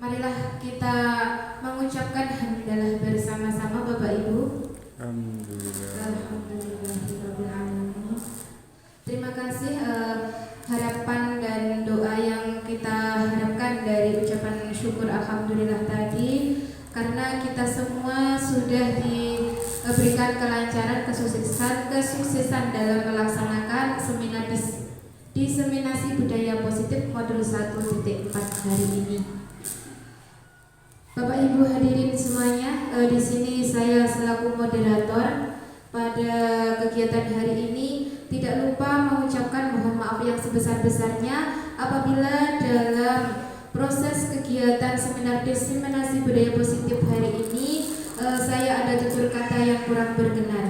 marilah kita mengucapkan hamdalah bersama-sama Bapak Ibu. Alhamdulillahirrahmanirrahim. Terima kasih harapan dan doa yang kita harapkan dari ucapan syukur alhamdulillah tadi, karena kita semua sudah diberikan kelancaran, kesuksesan dalam melaksanakan diseminasi budaya positif modul 1.4 hari ini. Bapak Ibu hadirin semuanya, di sini saya selaku moderator pada kegiatan hari ini tidak lupa mengucapkan mohon maaf yang sebesar-besarnya apabila dalam proses kegiatan seminar diseminasi budaya positif hari ini saya ada tutur kata yang kurang berkenan.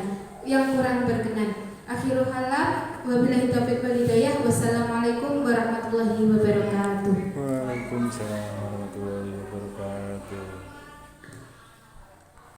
Akhirul halam, wabillahi taufiq wal hidayah. Wassalamualaikum warahmatullahi wabarakatuh. Waalaikumsalam.